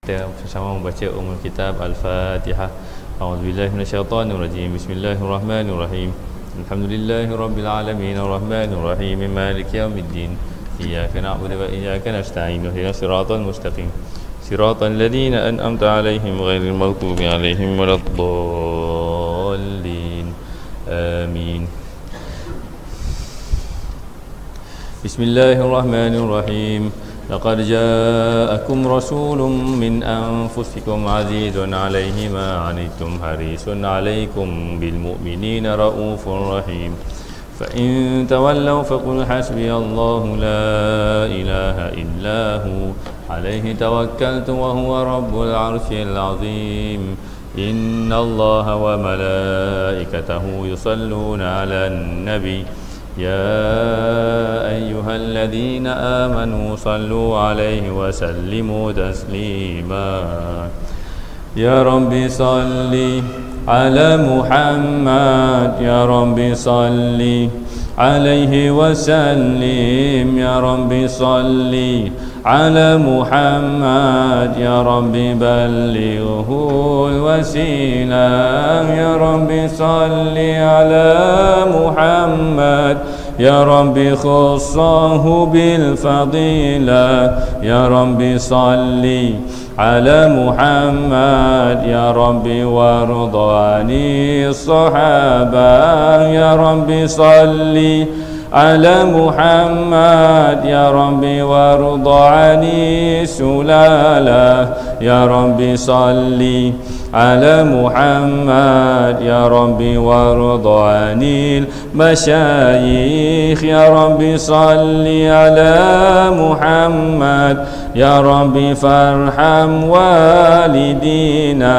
kita bersama membaca Ummul Kitab Al-Fatihah. A'udzubillahi minasyaitonirrajim. Bismillahirrahmanirrahim. Alhamdulillahirabbil alamin arrahmanir rahim maliki yaumiddin. Iyyaka na'budu wa iyyaka nasta'in. Ihdinas siratal mustaqim. Siratal ladzina an'amta 'alaihim ghairil maghdubi 'alaihim waladdallin. Amin. Bismillahirrahmanirrahim. Laqad ja'akum rasulun min anfusikum 'azizun 'alaihi ma 'anittum harisun 'alaikum bil mu'minina raufur rahim. Fa in tawallaw faqul hasbiyallahu la ilaha illa hu 'alaihi tawakkaltu wa huwa rabbul 'arsyil 'azim. Innallaha wa malaikatahu yusalluna 'alan nabi. يا أيها الذين آمنوا صلوا عليه وسلموا تسليما يا رب صل على محمد يا رب صل عليه وسلم يا رب صل على محمد يا رب بلغه الوسيلة يا رب صل على محمد يا رب خصه بالفضيلة يا رب صل على محمد يا رب وارض عن الصحابة يا رب صل على محمد يا رب وارض عن السلالة يا رب صل على محمد يا رب وارض عن المشايخ يا رب صل على محمد يا رب فارحم والدينا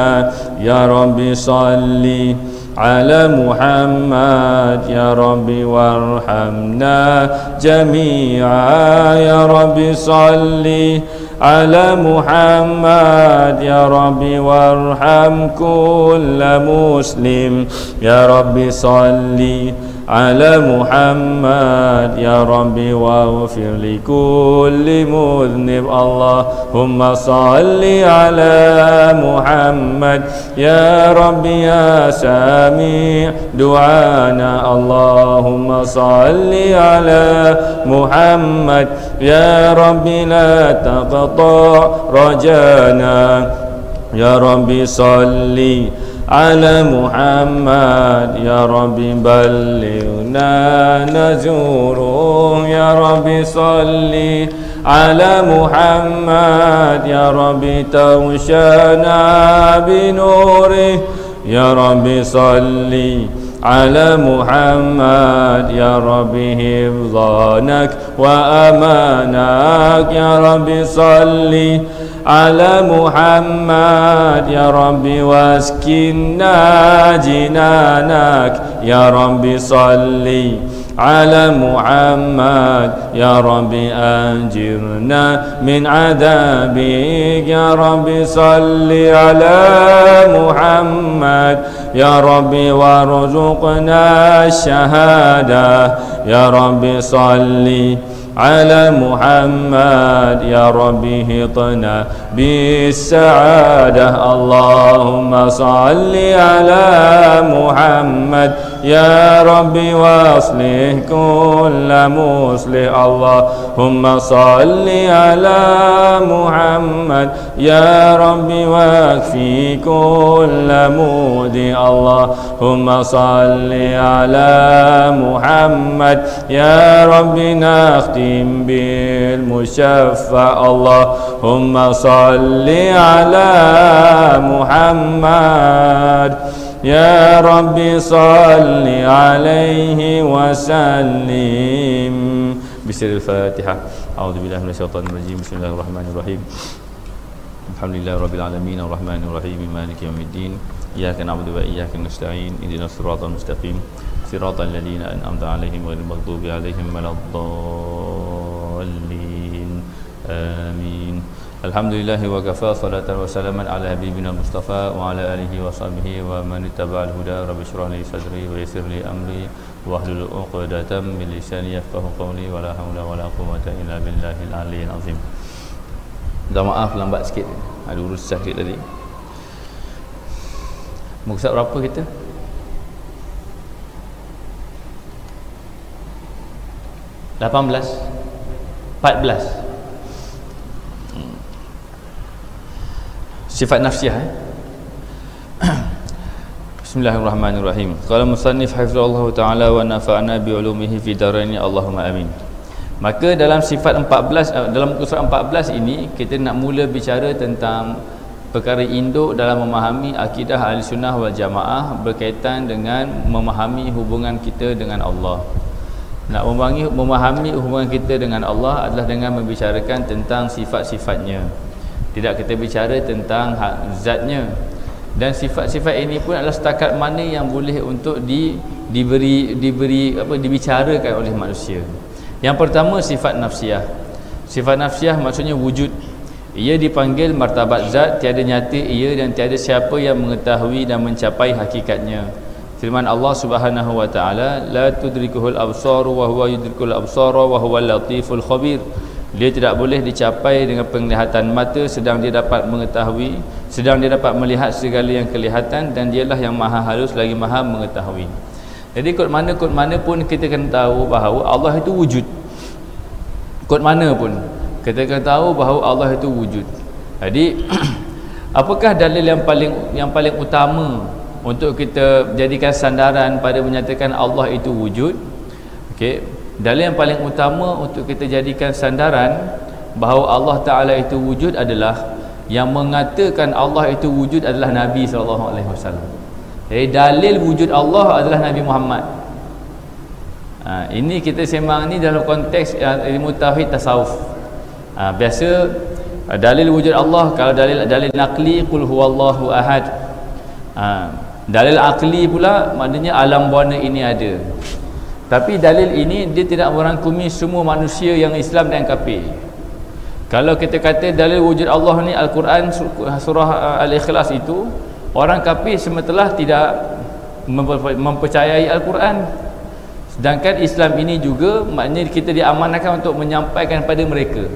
يا رب صل على محمد يا رب وارحمنا جميعا يا رب صل على محمد يا رب وارحم كل مسلم يا رب صل على محمد يا رب واغفر لكل مذنب اللهم صل على محمد يا رب يا سميع دعانا اللهم صل على محمد يا رب لا تقطع رجانا يا رب صل على محمد يا رب بلغنا نزوره يا رب صل على محمد يا رب توشنا بنوره يا رب صل على محمد يا رب حفظانك وأمانك يا رب صل على محمد يا رب واسكننا جنانك يا رب صل على محمد يا رب أنجرنا من عذابك يا رب صل على محمد يا رب وارزقنا الشهادة يا رب صل على محمد يا رب هطنا بالسعادة اللهم صل على محمد يا رب واصلح كل مصلح اللهم صل على محمد يا رب واكفي كل مودي اللهم صل على محمد يا رب نختم بالمشفع اللهم صل على محمد يا رب صل عليه وسلم بسر الفاتحة. أعوذ بالله من الشيطان الرجيم. بسم الله الرحمن الرحيم. الحمد لله رب العالمين الرحمن الرحيم مالك يوم الدين إياك نعبد وإياك نستعين اهدنا الصراط المستقيم صراط الذين أنعمت عليهم غير المغضوب عليهم ولا الضالين آمين. Alhamdulillah wa kafa salatan wa salaman ala habibina Mustafa wa ala alihi wa sahbihi wa man ittaba'al huda. Rabbi shrah li sadri wa yassir li amri wahlul 'uqdatam min lisani yafqahu qawli wa la haula wa la quwwata illa billahil aliyyil azim. Minta maaf lambat sikit. Ada urusan sikit tadi. Muka surat berapa kita? 18 14. Sifat nafsiyah. Bismillahirrahmanirrahim. Qala musannif hafizallahu taala wa nafa'ana bi ulumihi fi daraini Allahumma amin. Maka dalam sifat 14, dalam muka surat 14 ini kita nak mula bicara tentang perkara induk dalam memahami akidah Ahlussunnah wal Jamaah berkaitan dengan memahami hubungan kita dengan Allah. Nak memahami hubungan kita dengan Allah adalah dengan membicarakan tentang sifat-sifatnya. Tidak kita bicara tentang zatnya. Dan sifat-sifat ini pun adalah setakat mana yang boleh untuk dibicarakan oleh manusia. Yang pertama sifat nafsiyah. Sifat nafsiyah maksudnya wujud. Ia dipanggil martabat zat, tiada nyata ia dan tiada siapa yang mengetahui dan mencapai hakikatnya. Firman Allah Subhanahu wa taala, la tudrikuhul absar wa huwa yudrikul absara wa huwal latiful khabir. Dia tidak boleh dicapai dengan penglihatan mata, sedang dia dapat mengetahui, sedang dia dapat melihat segala yang kelihatan, dan dialah yang maha halus lagi maha mengetahui. Jadi kod mana pun kita kena tahu bahawa Allah itu wujud. Kod mana pun kita kena tahu bahawa Allah itu wujud. Jadi apakah dalil yang paling utama untuk kita jadikan sandaran pada menyatakan Allah itu wujud? Okey, dalil yang paling utama untuk kita jadikan sandaran bahawa Allah Taala itu wujud adalah yang mengatakan Allah itu wujud adalah Nabi SAW. Jadi dalil wujud Allah adalah Nabi Muhammad. Ini kita sembang ni dalam konteks ilmu tauhid tasawuf. Biasa dalil wujud Allah, kalau dalil naqli qul huwallahu ahad. Dalil akli pula maknanya alam buana ini ada. Tapi dalil ini dia tidak merangkumi semua manusia yang Islam dan kafir. Kalau kita kata dalil wujud Allah ni Al-Quran surah Al-Ikhlas itu, orang kafir semetelah tidak mempercayai Al-Quran. Sedangkan Islam ini juga maknanya kita diamanahkan untuk menyampaikan pada mereka.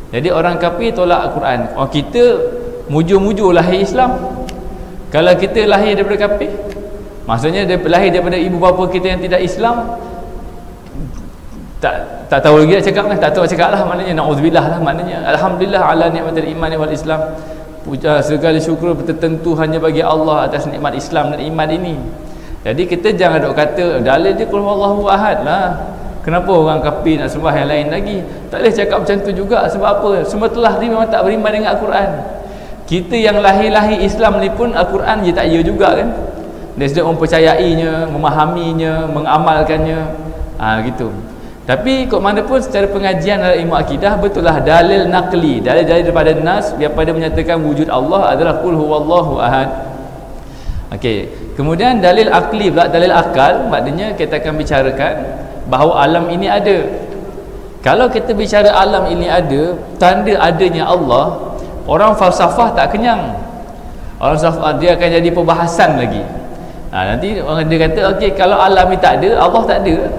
Jadi orang kafir tolak Al-Quran. Kita mujur-mujur lahir Islam. Kalau kita lahir daripada kafir, maksudnya lahir daripada ibu bapa kita yang tidak Islam, tak tahu lagi nak cakap lah, tak tahu nak cakap lah, maknanya na'udzubillah lah, maknanya alhamdulillah ala ni'matil iman wal Islam. Puja segala syukur tertentu hanya bagi Allah atas nikmat Islam dan iman ini. Jadi kita jangan duk kata dalil dia qul huwallahu ahad lah. Kenapa orang kafir nak sembah yang lain lagi? Tak boleh cakap macam tu juga. Sebab apa? Semetelah dia memang tak beriman dengan Al-Quran. Kita yang lahir Islam ni pun Al-Quran je tak ya juga kan. Dia sedang mempercayainya, memahaminya, mengamalkannya, gitu. Tapi kok mana pun secara pengajian dalam ilmu akidah, betul lah dalil naqli, dalil daripada nas daripada menyatakan wujud Allah adalah qul huwallahu ahad. Okey, kemudian dalil akli pula, dalil akal, maknanya kita akan bicarakan bahawa alam ini ada. Kalau kita bicara alam ini ada, tanda adanya Allah, orang falsafah tak kenyang. Orang falsafah dia akan jadi perbahasan lagi. Nanti orang dia kata okey, kalau alam ni tak ada, Allah tak ada.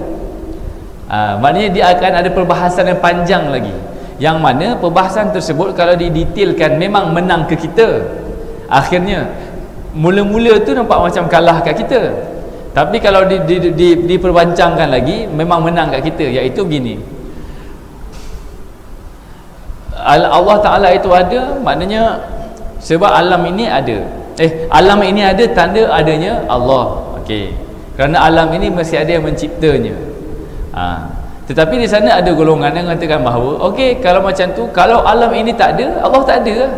Maknanya dia akan ada perbahasan yang panjang lagi, yang mana perbahasan tersebut kalau didetailkan memang menang ke kita. Akhirnya mula-mula tu nampak macam kalah kat kita, tapi kalau diperbancangkan lagi memang menang kat kita. Iaitu begini, Allah Ta'ala itu ada, maknanya sebab alam ini ada. Alam ini ada, tanda adanya Allah. Okey, kerana alam ini mesti ada yang menciptanya. Tetapi di sana ada golongan yang mengatakan bahawa okey, kalau macam tu, kalau alam ini tak ada, Allah tak ada.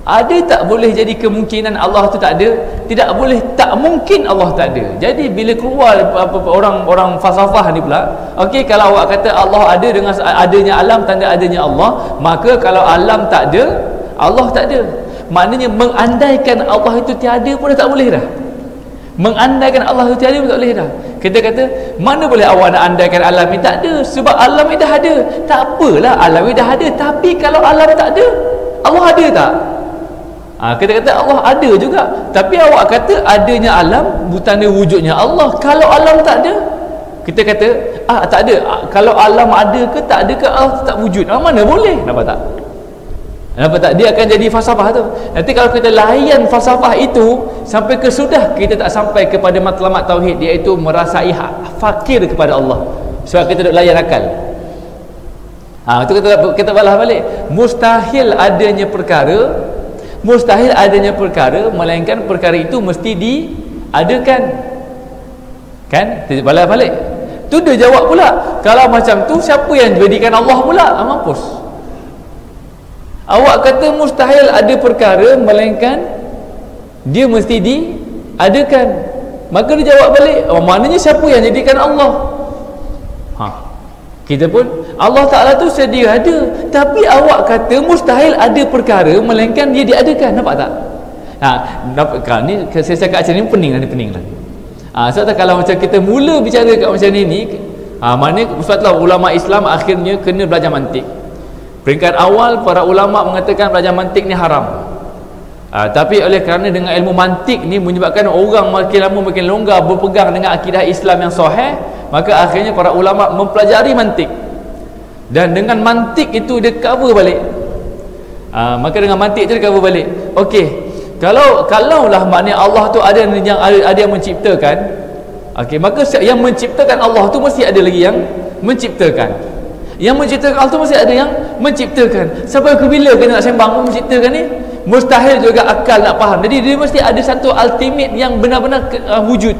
Ada tak boleh jadi kemungkinan Allah tu tak ada? Tidak boleh, tak mungkin Allah tak ada. Jadi bila keluar orang falsafah ni pula, okey, kalau awak kata Allah ada dengan adanya alam, tanda adanya Allah, maka kalau alam tak ada, Allah tak ada. Maknanya mengandaikan Allah itu tiada pun dah tak boleh dah. Mengandaikan Allah itu tiada pun tak boleh dah. Kita kata, mana boleh awak nak andaikan alam ni tak ada? Sebab alam ni dah ada. Tak apalah, alam ni dah ada. Tapi kalau alam tak ada, Allah ada tak? Kita kata Allah ada juga. Tapi awak kata adanya alam tanda wujudnya Allah. Kalau alam tak ada, kita kata tak ada. Kalau alam ada ke tak ada ke, Allah tak wujud. Mana boleh? Nampak tak? Nampak tak? Dia akan jadi falsafah tu. Nanti kalau kita layan falsafah itu sampai ke sudah, kita tak sampai kepada matlamat tauhid, iaitu merasai fakir kepada Allah. Sebab kita duk layan akal. Itu kita balas balik. Mustahil adanya perkara melainkan perkara itu mesti diadakan. Kan? Kita balas balik. Tu dia jawab pula, kalau macam tu siapa yang jadikan Allah pula? Mampus. Awak kata mustahil ada perkara melainkan dia mesti diadakan. Maka dia jawab balik, maknanya siapa yang jadikan Allah? Kita pun Allah Ta'ala tu sedia ada, tapi awak kata mustahil ada perkara melainkan dia diadakan. Nampak tak? Ni saya cakap macam ni pening lah. Sebab kalau macam kita mula bicara kat macam ni, maknanya sebablah ulama Islam akhirnya kena belajar mantik. Peringkat awal para ulama mengatakan belajar mantik ni haram. Tapi oleh kerana dengan ilmu mantik ni menyebabkan orang makin lama makin longgar berpegang dengan akidah Islam yang sahih, maka akhirnya para ulama mempelajari mantik. Dan dengan mantik itu dia cover balik. Maka dengan mantik itu dia cover balik. Okey, kalaulah maknanya Allah tu ada yang menciptakan, okey, maka yang menciptakan Allah tu mesti ada lagi yang menciptakan. Yang menciptakan Allah tu mesti ada yang menciptakan. Sampai ke bila kita nak sembang menciptakan ni? Mustahil juga akal nak faham. Jadi dia mesti ada satu ultimate yang benar-benar wujud.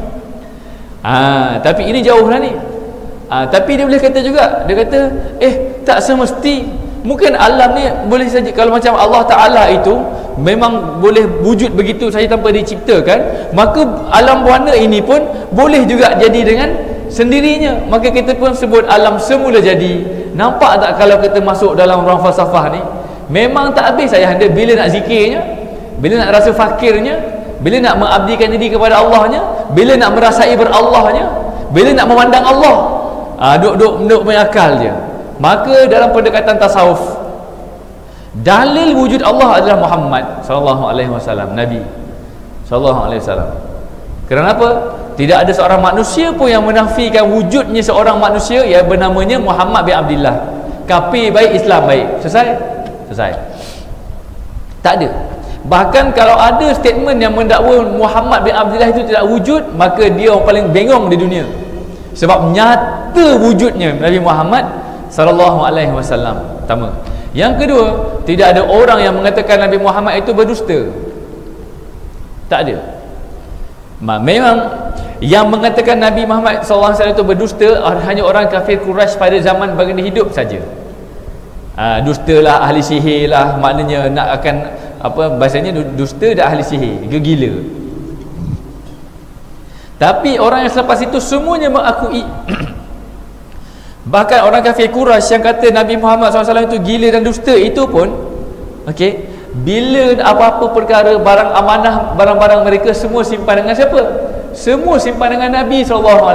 Tapi ini jauh lah ni. Tapi dia boleh kata juga, dia kata tak semesti. Mungkin alam ni boleh saja, kalau macam Allah Ta'ala itu memang boleh wujud begitu saja tanpa diciptakan, maka alam warna ini pun boleh juga jadi dengan sendirinya. Maka kita pun sebut alam semula jadi. Nampak tak kalau kita masuk dalam ruang falsafah ni, memang tak habis ayah anda bila nak zikirnya, bila nak rasa fakirnya, bila nak mengabdikan diri kepada Allahnya, bila nak merasai berallahnya, bila nak memandang Allah. Duk main akal je. Maka dalam pendekatan tasawuf, dalil wujud Allah adalah Muhammad sallallahu alaihi wasallam, Nabi sallallahu alaihi wasallam. Kenapa? Tidak ada seorang manusia pun yang menafikan wujudnya seorang manusia yang bernamanya Muhammad bin Abdullah. Kafir baik, Islam baik. Selesai. Tak ada. Bahkan kalau ada statement yang mendakwa Muhammad bin Abdullah itu tidak wujud, maka dia orang paling bengong di dunia. Sebab nyata wujudnya Nabi Muhammad sallallahu alaihi wasallam. Pertama. Yang kedua, tidak ada orang yang mengatakan Nabi Muhammad itu berdusta. Tak ada. Memang yang mengatakan Nabi Muhammad SAW itu berdusta hanya orang kafir Quraisy pada zaman baginda hidup saja. Dusta lah, ahli sihir lah, maknanya nak akan bahasanya dusta dan ahli sihir, gila. Tapi orang yang selepas itu semuanya mengakui. Bahkan orang kafir Quraisy yang kata Nabi Muhammad SAW itu gila dan dusta itu pun, okey, bila apa-apa perkara barang amanah, barang-barang mereka semua simpan dengan siapa? Semua simpan dengan Nabi SAW.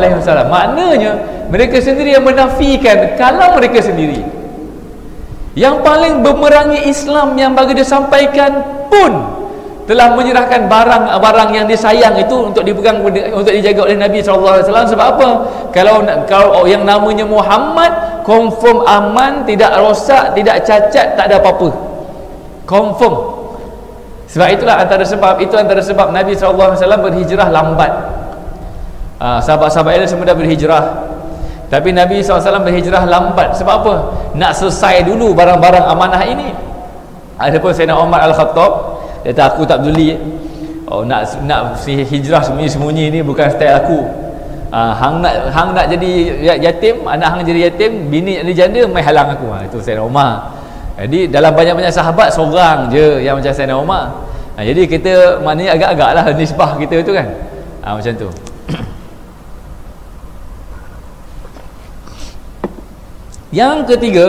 Maknanya mereka sendiri yang menafikan kalau mereka sendiri. Yang paling memerangi Islam yang bagi dia sampaikan pun telah menyerahkan barang-barang yang dia sayang itu untuk dipegang, untuk dijaga oleh Nabi SAW. Sebab apa? Kalau yang namanya Muhammad confirm aman, tidak rosak, tidak cacat, tak ada apa-apa, confirm. Sebab itulah antara sebab Nabi SAW berhijrah lambat. Sahabat-sahabat dia semua dah berhijrah, tapi Nabi SAW berhijrah lambat. Sebab apa? Nak selesai dulu barang-barang amanah ini. Adapun Sayyidina Umar Al-Khattab, dia kata aku tak peduli. Nak hijrah sembunyi-sembunyi ni bukan style aku. Hang nak jadi yatim, anak hang jadi yatim, bini jadi janda, mai halang aku. Itu Sayyidina Umar. Jadi dalam banyak-banyak sahabat seorang je yang macam Sayyidina Umar. Jadi kita maknanya agak-agak lah nisbah kita tu kan. Macam tu. Yang ketiga,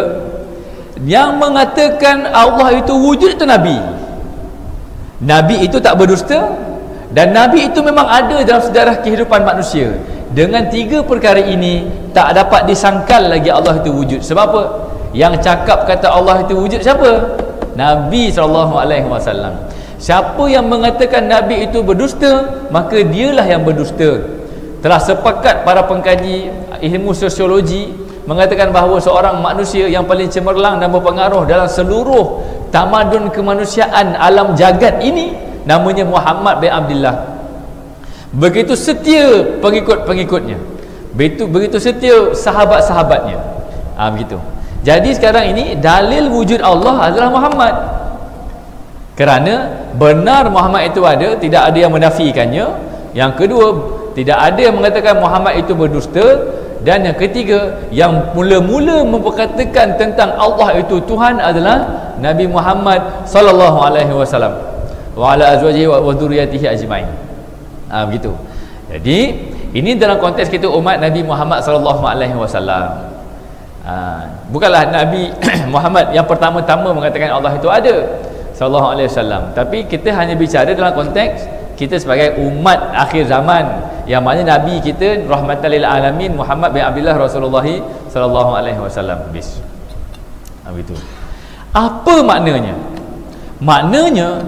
yang mengatakan Allah itu wujud itu Nabi. Nabi itu tak berdusta, dan Nabi itu memang ada dalam sejarah kehidupan manusia. Dengan tiga perkara ini tak dapat disangkal lagi Allah itu wujud. Sebab apa? Yang cakap kata Allah itu wujud siapa? Nabi SAW. Siapa yang mengatakan Nabi itu berdusta, maka dialah yang berdusta. Telah sepakat para pengkaji ilmu sosiologi mengatakan bahawa seorang manusia yang paling cemerlang dan berpengaruh dalam seluruh tamadun kemanusiaan alam jagat ini namanya Muhammad bin Abdullah. Begitu setia pengikut-pengikutnya, begitu setia sahabat-sahabatnya. Begitu. Jadi sekarang ini dalil wujud Allah adalah Muhammad. Kerana benar Muhammad itu ada, tidak ada yang menafikannya. Yang kedua, tidak ada yang mengatakan Muhammad itu berdusta. Dan yang ketiga, yang mula-mula memperkatakan tentang Allah itu Tuhan adalah Nabi Muhammad sallallahu alaihi wasallam wa ala azwajihi wa dzurriyyatihi ajmain. Begitu. Jadi ini dalam konteks kita umat Nabi Muhammad sallallahu alaihi wasallam. Bukanlah Nabi Muhammad yang pertama-tama mengatakan Allah itu ada sallallahu alaihi wasallam, tapi kita hanya bicara dalam konteks kita sebagai umat akhir zaman, yang mana Nabi kita rahmatan lil alamin Muhammad bin Abdullah Rasulullah sallallahu alaihi wasallam. Habis. Begitu. Apa maknanya? Maknanya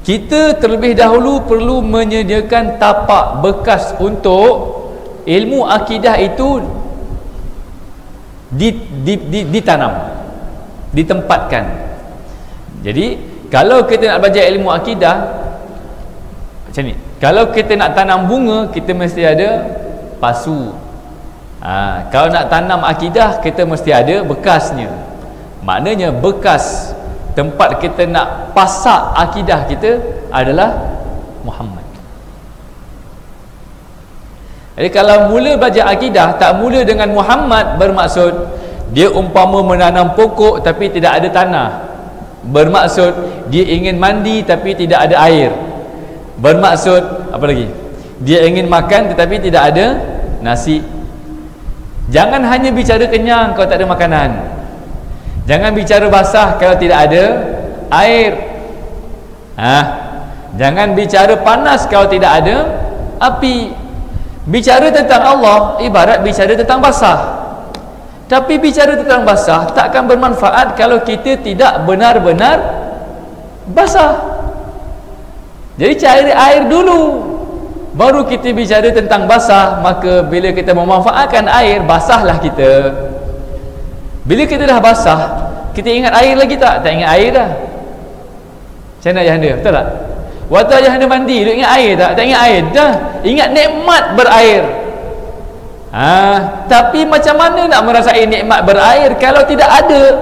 kita terlebih dahulu perlu menyediakan tapak bekas untuk ilmu akidah itu ditanam, ditempatkan. Jadi kalau kita nak belajar ilmu akidah macam ni, kalau kita nak tanam bunga, kita mesti ada pasu. Kalau nak tanam akidah, kita mesti ada bekasnya. Maknanya bekas tempat kita nak pasak akidah kita adalah Muhammad. Jadi kalau mula belajar akidah tak mula dengan Muhammad, bermaksud dia umpama menanam pokok tapi tidak ada tanah, bermaksud dia ingin mandi tapi tidak ada air, bermaksud apa lagi, dia ingin makan tetapi tidak ada nasi. Jangan hanya bicara kenyang kalau tak ada makanan, jangan bicara basah kalau tidak ada air, jangan bicara panas kalau tidak ada api. Bicara tentang Allah ibarat bicara tentang basah, tapi bicara tentang basah takkan bermanfaat kalau kita tidak benar-benar basah. Jadi cari air dulu, baru kita bicara tentang basah. Maka bila kita memanfaatkan air, basahlah kita. Bila kita dah basah, kita ingat air lagi tak? Tak ingat air dah. Macam mana ayah anda? Betul tak? Waktu ayah anda mandi, dia ingat air tak? Tak ingat air dah. Ingat nikmat berair. Tapi macam mana nak merasai nikmat berair kalau tidak ada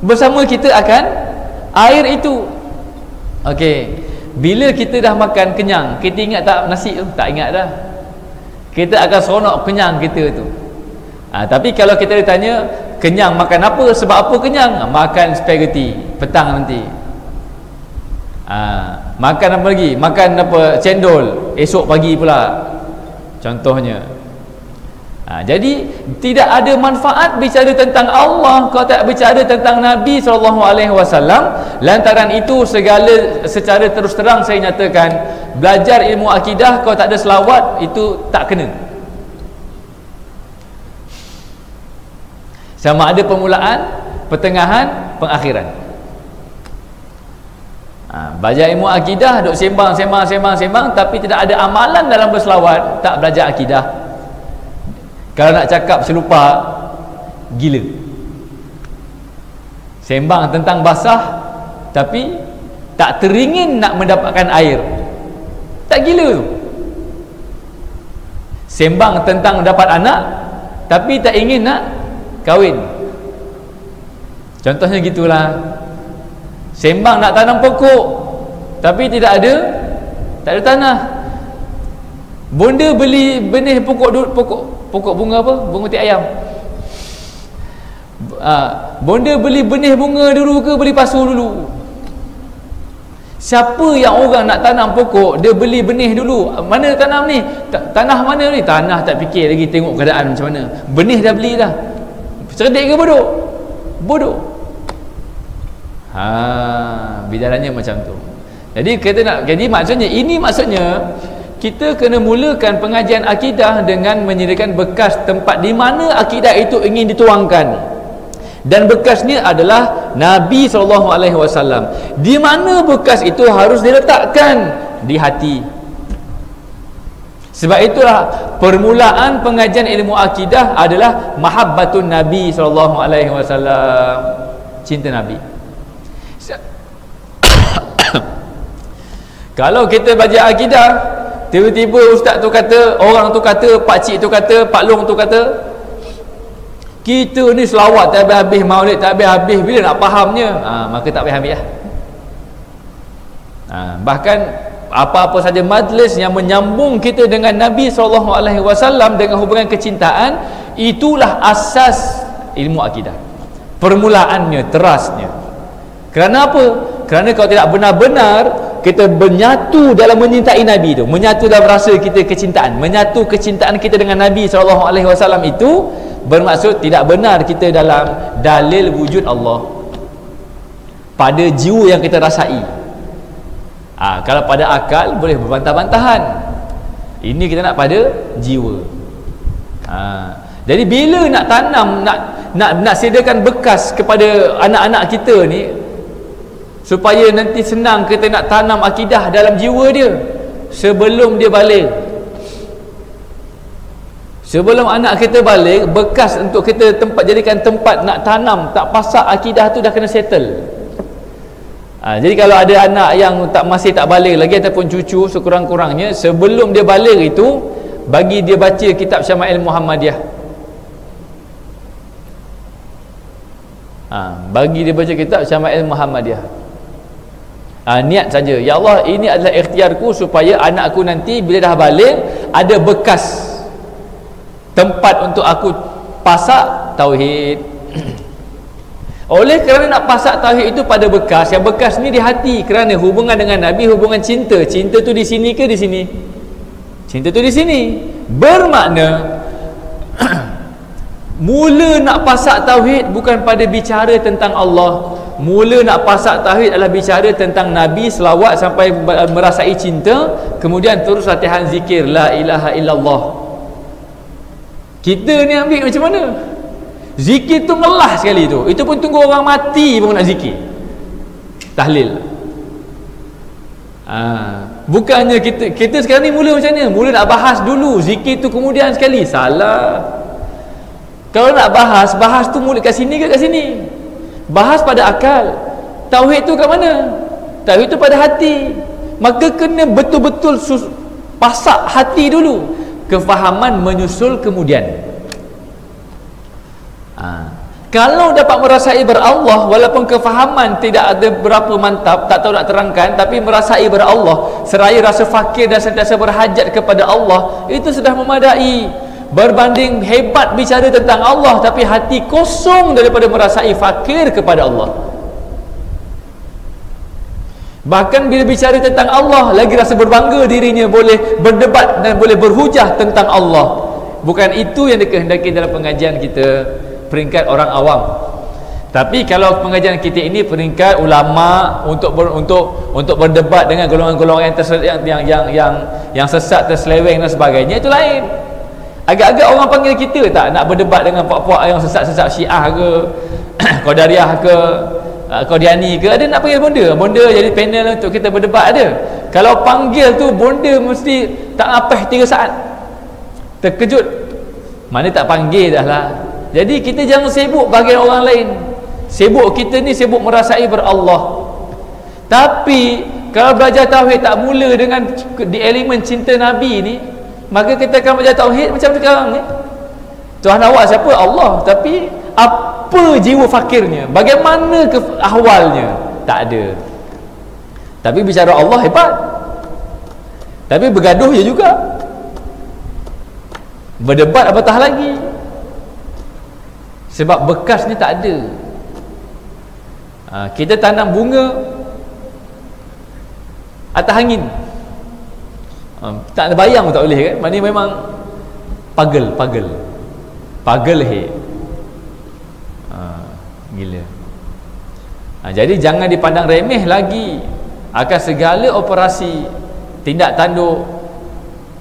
bersama kita akan air itu? Okey. Bila kita dah makan kenyang, kita ingat tak nasi tu? Tak ingat dah. Kita akan seronok kenyang kita tu. Tapi kalau kita ditanya kenyang makan apa, sebab apa kenyang? Makan spaghetti petang nanti. Makan apa lagi? Makan apa? Cendol esok pagi pula, contohnya. Jadi tidak ada manfaat bicara tentang Allah kalau tak bicara tentang Nabi SAW. Lantaran itu secara terus terang saya nyatakan, belajar ilmu akidah kalau tak ada selawat itu tak kena. Sama ada permulaan, pertengahan, pengakhiran. Belajar ilmu akidah duk sembang tapi tidak ada amalan dalam berselawat, tak belajar akidah. Kalau nak cakap selupa, gila. Sembang tentang basah tapi tak teringin nak mendapatkan air, tak gila tu. Sembang tentang dapat anak tapi tak ingin nak kahwin, contohnya gitulah. Sembang nak tanam pokok tapi tidak ada tanah. Bonda beli benih pokok bunga apa? Bunga tiap ayam. Bonda beli benih bunga dulu ke beli pasu dulu? Siapa yang orang nak tanam pokok, dia beli benih dulu. Mana tanam ni? Tanah mana ni? Tanah tak fikir lagi, tengok keadaan macam mana. Benih dah beli dah. Cerdik ke bodoh? Bodoh. Bidarannya macam tu. Jadi maksudnya kita kena mulakan pengajian akidah dengan menyediakan bekas tempat di mana akidah itu ingin dituangkan, dan bekasnya adalah Nabi SAW. Di mana bekas itu harus diletakkan? Di hati. Sebab itulah permulaan pengajian ilmu akidah adalah mahabbatun Nabi SAW, cinta Nabi. Kalau kita belajar akidah, tiba-tiba ustaz tu kata, orang tu kata, pak cik tu kata, pak long tu kata, kita ni selawat tak habis-habis, maulid tak habis-habis, bila nak fahamnya? Maka tak payah ambil lah. Bahkan apa-apa saja majlis yang menyambung kita dengan Nabi SAW dengan hubungan kecintaan, itulah asas ilmu akidah, permulaannya, terasnya. Kerana apa? Kerana kalau tidak benar-benar kita menyatu dalam menyintai Nabi itu, menyatu dalam rasa kita kecintaan, menyatu kecintaan kita dengan Nabi SAW itu, bermaksud tidak benar kita dalam dalil wujud Allah pada jiwa yang kita rasai. Kalau pada akal boleh berbantah-bantahan, ini kita nak pada jiwa. Jadi bila nak tanam, nak sediakan bekas kepada anak-anak kita ni, supaya nanti senang kita nak tanam akidah dalam jiwa dia sebelum dia balik. Sebelum anak kita balik, bekas untuk kita jadikan tempat nak tanam, tak pasak akidah tu dah kena settle. Jadi kalau ada anak yang masih tak balik lagi, ataupun cucu sekurang-kurangnya, sebelum dia balik itu, bagi dia baca kitab Syama'il Muhammadiyah. Bagi dia baca kitab Syama'il Muhammadiyah. Niat saja, ya Allah, ini adalah ikhtiarku supaya anakku nanti bila dah balik ada bekas tempat untuk aku pasak tauhid. Oleh kerana nak pasak tauhid itu pada bekas, yang bekas ni di hati, kerana hubungan dengan Nabi, hubungan cinta. Cinta tu di sini ke di sini? Cinta tu di sini. Bermakna mula nak pasak tauhid bukan pada bicara tentang Allah. Mula nak pasak tauhid adalah bicara tentang Nabi, selawat sampai merasai cinta, kemudian terus latihan zikir la ilaha illallah. Kita ni ambil macam mana? Zikir tu ngelah sekali tu. Itu pun tunggu orang mati pun nak zikir. Tahlil. Bukannya kita sekarang ni mula macam mana? Mula nak bahas dulu, zikir tu kemudian sekali. Salah. Kalau nak bahas tu mula kat sini ke kat sini? Bahas pada akal. Tauhid tu kat mana? Tauhid tu pada hati. Maka kena betul-betul pasak hati dulu. Kefahaman menyusul kemudian. Kalau dapat merasai berallah, walaupun kefahaman tidak ada berapa mantap, tak tahu nak terangkan, tapi merasai berallah seraya rasa fakir dan sentiasa berhajat kepada Allah, itu sudah memadai. Berbanding hebat bicara tentang Allah tapi hati kosong daripada merasai fakir kepada Allah. Bahkan bila bicara tentang Allah, lagi rasa berbangga dirinya boleh berdebat dan boleh berhujah tentang Allah. Bukan itu yang dikehendaki dalam pengajian kita, peringkat orang awam. Tapi kalau pengajian kita ini peringkat ulama untuk berdebat dengan golongan-golongan yang sesat, terseleweng dan sebagainya, itu lain. Agak-agak orang panggil kita tak nak berdebat dengan puak-puak yang sesat-sesat Syiah ke Qadariyah ke Qadiani ke, ada nak panggil bonda jadi panel untuk kita berdebat ada. Kalau panggil tu bonda mesti tak ngapih 3 saat, terkejut, mana tak panggil dah lah. Jadi kita jangan sibuk bagian orang lain. Sibuk kita ni sibuk merasai berallah. Tapi kalau belajar tauhid tak mula dengan di elemen cinta Nabi ni, maka kita akan belajar tauhid macam sekarang ni. Tuhan awak siapa? Allah. Tapi apa jiwa fakirnya? Bagaimana ahwalnya? Tak ada. Tapi bicara Allah hebat. Tapi bergaduh je juga. Berdebat apatah lagi. Sebab bekas ni tak ada. Kita tanam bunga atas angin, tak ada bayang pun tak boleh kan. Maknanya memang pagel he. Gila. Jadi jangan dipandang remeh lagi akan segala operasi, tindak tanduk,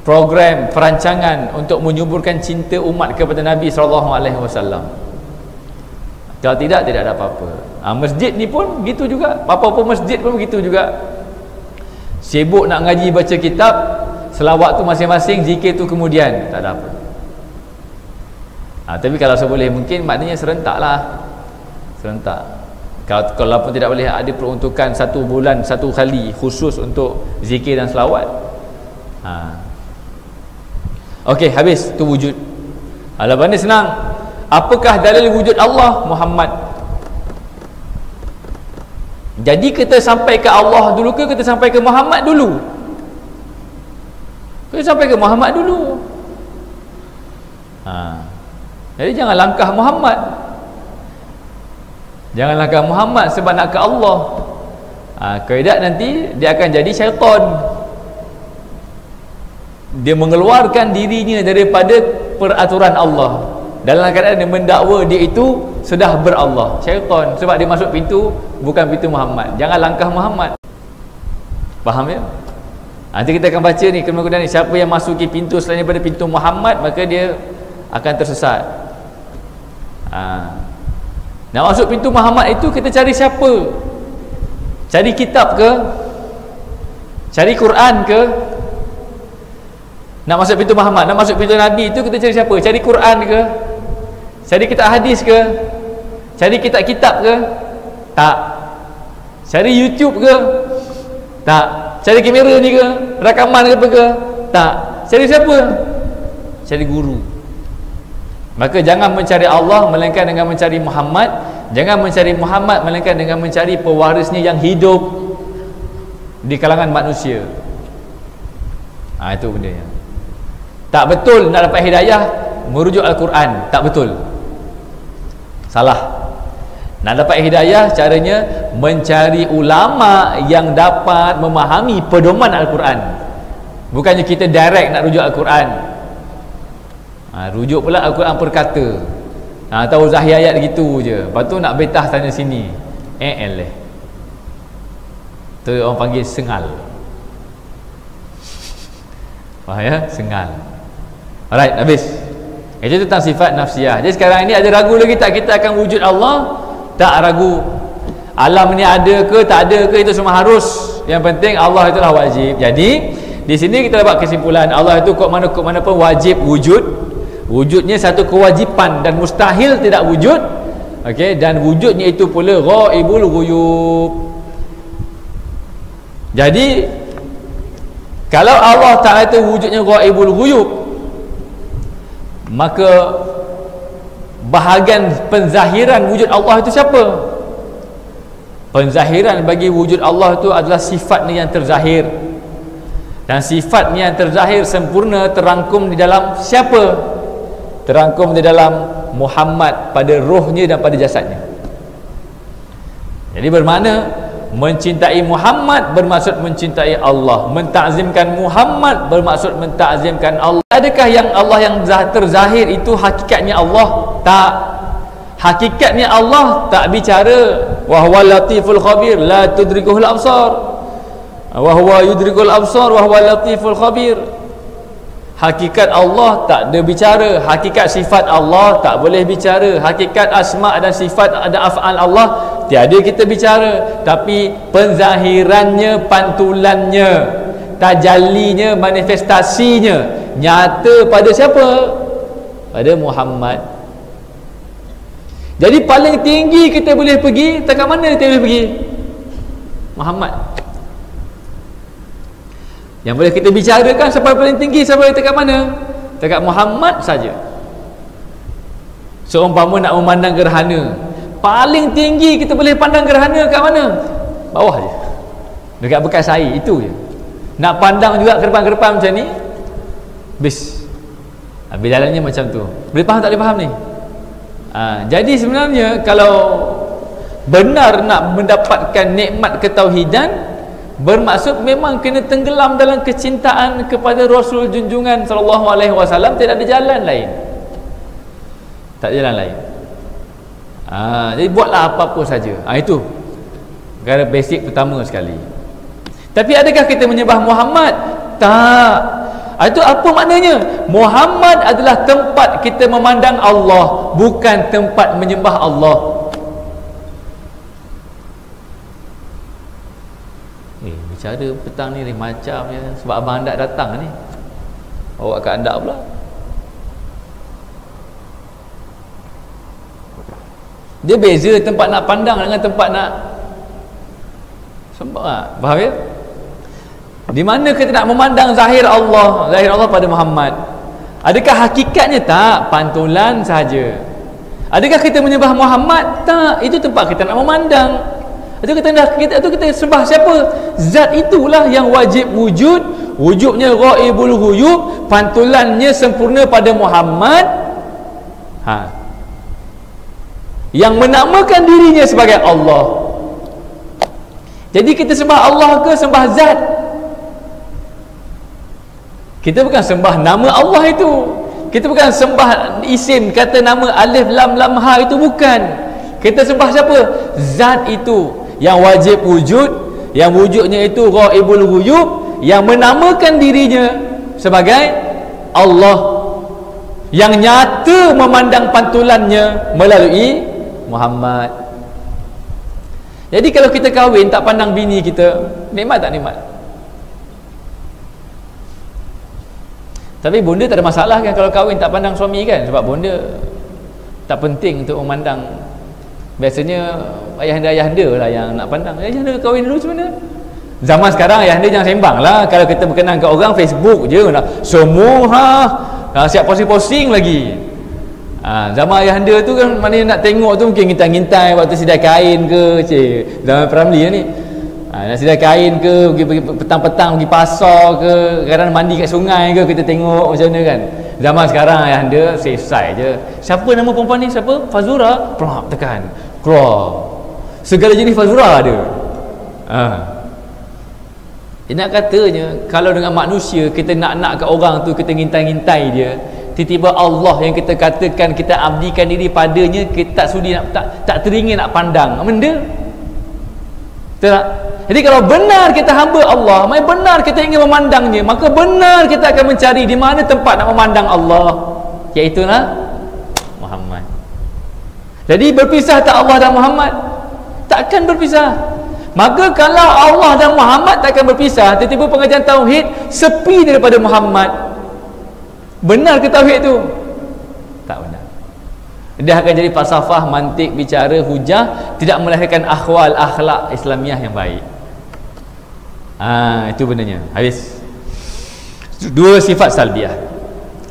program, perancangan untuk menyuburkan cinta umat kepada Nabi SAW. Kalau tidak ada apa-apa. Masjid ni pun begitu juga. Apa-apa masjid pun begitu juga. Sibuk nak ngaji, baca kitab, selawat tu masing-masing, zikir tu kemudian, tak ada apa. Tapi kalau seboleh mungkin, maknanya serentak lah. Serentak. Kalau pun tidak boleh, ada peruntukan 1 bulan 1 kali khusus untuk zikir dan selawat. Okey, habis tu wujud. Lepas ni senang. Apakah dalil wujud Allah? Muhammad. Jadi kita sampai ke Allah dulu ke kita sampai ke Muhammad dulu? Kita sampai ke Muhammad dulu. Jadi jangan langkah Muhammad. Jangan langkah Muhammad sebab nak ke Allah. Kaidah nanti dia akan jadi syaitan. Dia mengeluarkan dirinya daripada peraturan Allah. Dalam keadaan dia mendakwa dia itu sudah berallah. Syaitan, sebab dia masuk pintu bukan pintu Muhammad. Jangan langkah Muhammad. Faham ya? Nanti kita akan baca ni kemudian ni, siapa yang masuki pintu selain daripada pintu Muhammad, maka dia akan tersesat. Nak masuk pintu Muhammad itu kita cari siapa? Cari kitab ke? Cari Quran ke? Nak masuk pintu Muhammad, nak masuk pintu Nabi itu kita cari siapa? Cari Quran ke? Cari kitab hadis ke? Cari kitab-kitab ke? Tak. Cari YouTube ke? Tak. Cari kamera ni ke? Rakaman ke apa ke? Tak. Cari siapa? Cari guru. Maka jangan mencari Allah melainkan dengan mencari Muhammad. Jangan mencari Muhammad melainkan dengan mencari pewarisnya yang hidup di kalangan manusia. Itu benda yang tak betul. Nak dapat hidayah merujuk Al-Quran, tak betul, salah. Nak dapat hidayah caranya mencari ulama yang dapat memahami pedoman Al-Quran. Bukannya kita direct nak rujuk Al-Quran. Rujuk pula Al-Quran perkata. Tahu zahir ayat gitu je, lepas tu nak betah sana sini. Tu orang panggil sengal. Faham ya? Sengal. Alright, habis. Itu tentang sifat nafsiyah. Jadi sekarang ini ada ragu lagi tak kita akan wujud Allah? Tak ragu. Alam ni ada ke tak ada ke, itu semua harus. Yang penting Allah itulah wajib. Jadi di sini kita dapat kesimpulan Allah itu kok mana pun wajib wujud. Wujudnya satu kewajipan dan mustahil tidak wujud. Okey, dan wujudnya itu pula ghaibul ghuyub. Jadi kalau Allah Ta'ala itu wujudnya ghaibul ghuyub, maka bahagian penzahiran wujud Allah itu siapa? Penzahiran bagi wujud Allah itu adalah sifatnya yang terzahir. Dan sifatnya yang terzahir sempurna terangkum di dalam siapa? Terangkum di dalam Muhammad pada rohnya dan pada jasadnya. Jadi bermakna mencintai Muhammad bermaksud mencintai Allah. Mentakzimkan Muhammad bermaksud mentakzimkan Allah. Adakah yang Allah yang terzahir itu hakikatnya Allah? Tak. Hakikatnya Allah tak bicara wa huwa latiful khabir la tudrikuhul absar wa huwa yudrikul absar wa huwa latiful khabir. Hakikat Allah tak ada bicara. Hakikat sifat Allah tak boleh bicara. Hakikat asma' dan sifat ada af'al Allah tiada kita bicara. Tapi penzahirannya, pantulannya, tajallinya, manifestasinya nyata pada siapa? Pada Muhammad. Jadi paling tinggi kita boleh pergi, dekat mana kita boleh pergi? Muhammad. Yang boleh kita bicarakan sampai paling tinggi sampai dekat mana? Dekat Muhammad saja. Seumpama nak memandang gerhana, paling tinggi kita boleh pandang gerhana kat mana? Bawah je, dekat bekas air, itu je. Nak pandang juga ke depan-depan macam ni, habis jalannya macam tu. Boleh faham tak boleh faham ni? Jadi sebenarnya kalau benar nak mendapatkan nikmat ketauhidan, bermaksud memang kena tenggelam dalam kecintaan kepada Rasul junjungan sallallahu alaihi wasallam. Tidak ada jalan lain. Tak ada jalan lain. Jadi buatlah apa-apa saja. Itu perkara basic pertama sekali. Tapi adakah kita menyembah Muhammad? Tak. Itu apa maknanya? Muhammad adalah tempat kita memandang Allah, bukan tempat menyembah Allah. Bicara petang ni macam ya, sebab abang anda datang ni, awak kat anda pula. Dia beza tempat nak pandang dengan tempat nak sembah. Faham ya? Di mana kita nak memandang zahir Allah pada Muhammad? Adakah hakikatnya? Tak, pantulan saja. Adakah kita menyembah Muhammad? Tak, itu tempat kita nak memandang. Itu kita sembah siapa? Zat itulah yang wajib wujud, wujudnya ghaibul ghuyub, pantulannya sempurna pada Muhammad. Yang menamakan dirinya sebagai Allah. Jadi kita sembah Allah ke sembah zat? Kita bukan sembah nama Allah itu. Kita bukan sembah isim, kata nama alif lam lam ha, itu bukan. Kita sembah siapa? Zat itu yang wajib wujud, yang wujudnya itu ghaibul ghuyub, yang menamakan dirinya sebagai Allah, yang nyata memandang pantulannya melalui Muhammad. Jadi kalau kita kahwin tak pandang bini kita, nikmat tak nikmat? Tapi bonda tak ada masalah kan kalau kahwin tak pandang suami kan, sebab bonda tak penting untuk memandang. Biasanya ayahanda lah yang nak pandang. Ayahanda kahwin dulu macam mana? Zaman sekarang ayahanda jangan sembang lah. Kalau kita berkenan kat orang, Facebook je nak semua siap posting-posting lagi. Zaman ayahanda tu kan, mana nak tengok tu mungkin ngintai-ngintai waktu sidai kain ke, zaman Pramli ni. Nak sidai kain ke, pergi petang-petang pergi pasar ke, kadang mandi kat sungai ke, kita tengok macam mana kan. Zaman sekarang ayahanda selesai je. Siapa nama perempuan ni? Siapa? Fazura. Plak tekan. Keluar. Segala jenis Fazura ada. Nak katanya kalau dengan manusia kita nak kat orang tu, kita ngintai-ngintai dia, tiba-tiba Allah yang kita katakan kita abdikan diri padanya, kita tak sudi nak, tak teringin nak pandang benda. Betul tak? Jadi kalau benar kita hamba Allah, benar kita ingin memandangnya, maka benar kita akan mencari di mana tempat nak memandang Allah, iaitulah Muhammad. Jadi berpisah tak Allah dan Muhammad? Takkan berpisah. Maka kalau Allah dan Muhammad takkan berpisah, tiba-tiba pengajian tauhid sepi daripada Muhammad, benar ke tauhid tu? Tak benar. Dia akan jadi falsafah, mantik, bicara, hujah, tidak melahirkan akhwal, akhlak Islamiah yang baik. Itu benarnya. Habis. Dua sifat salbiah.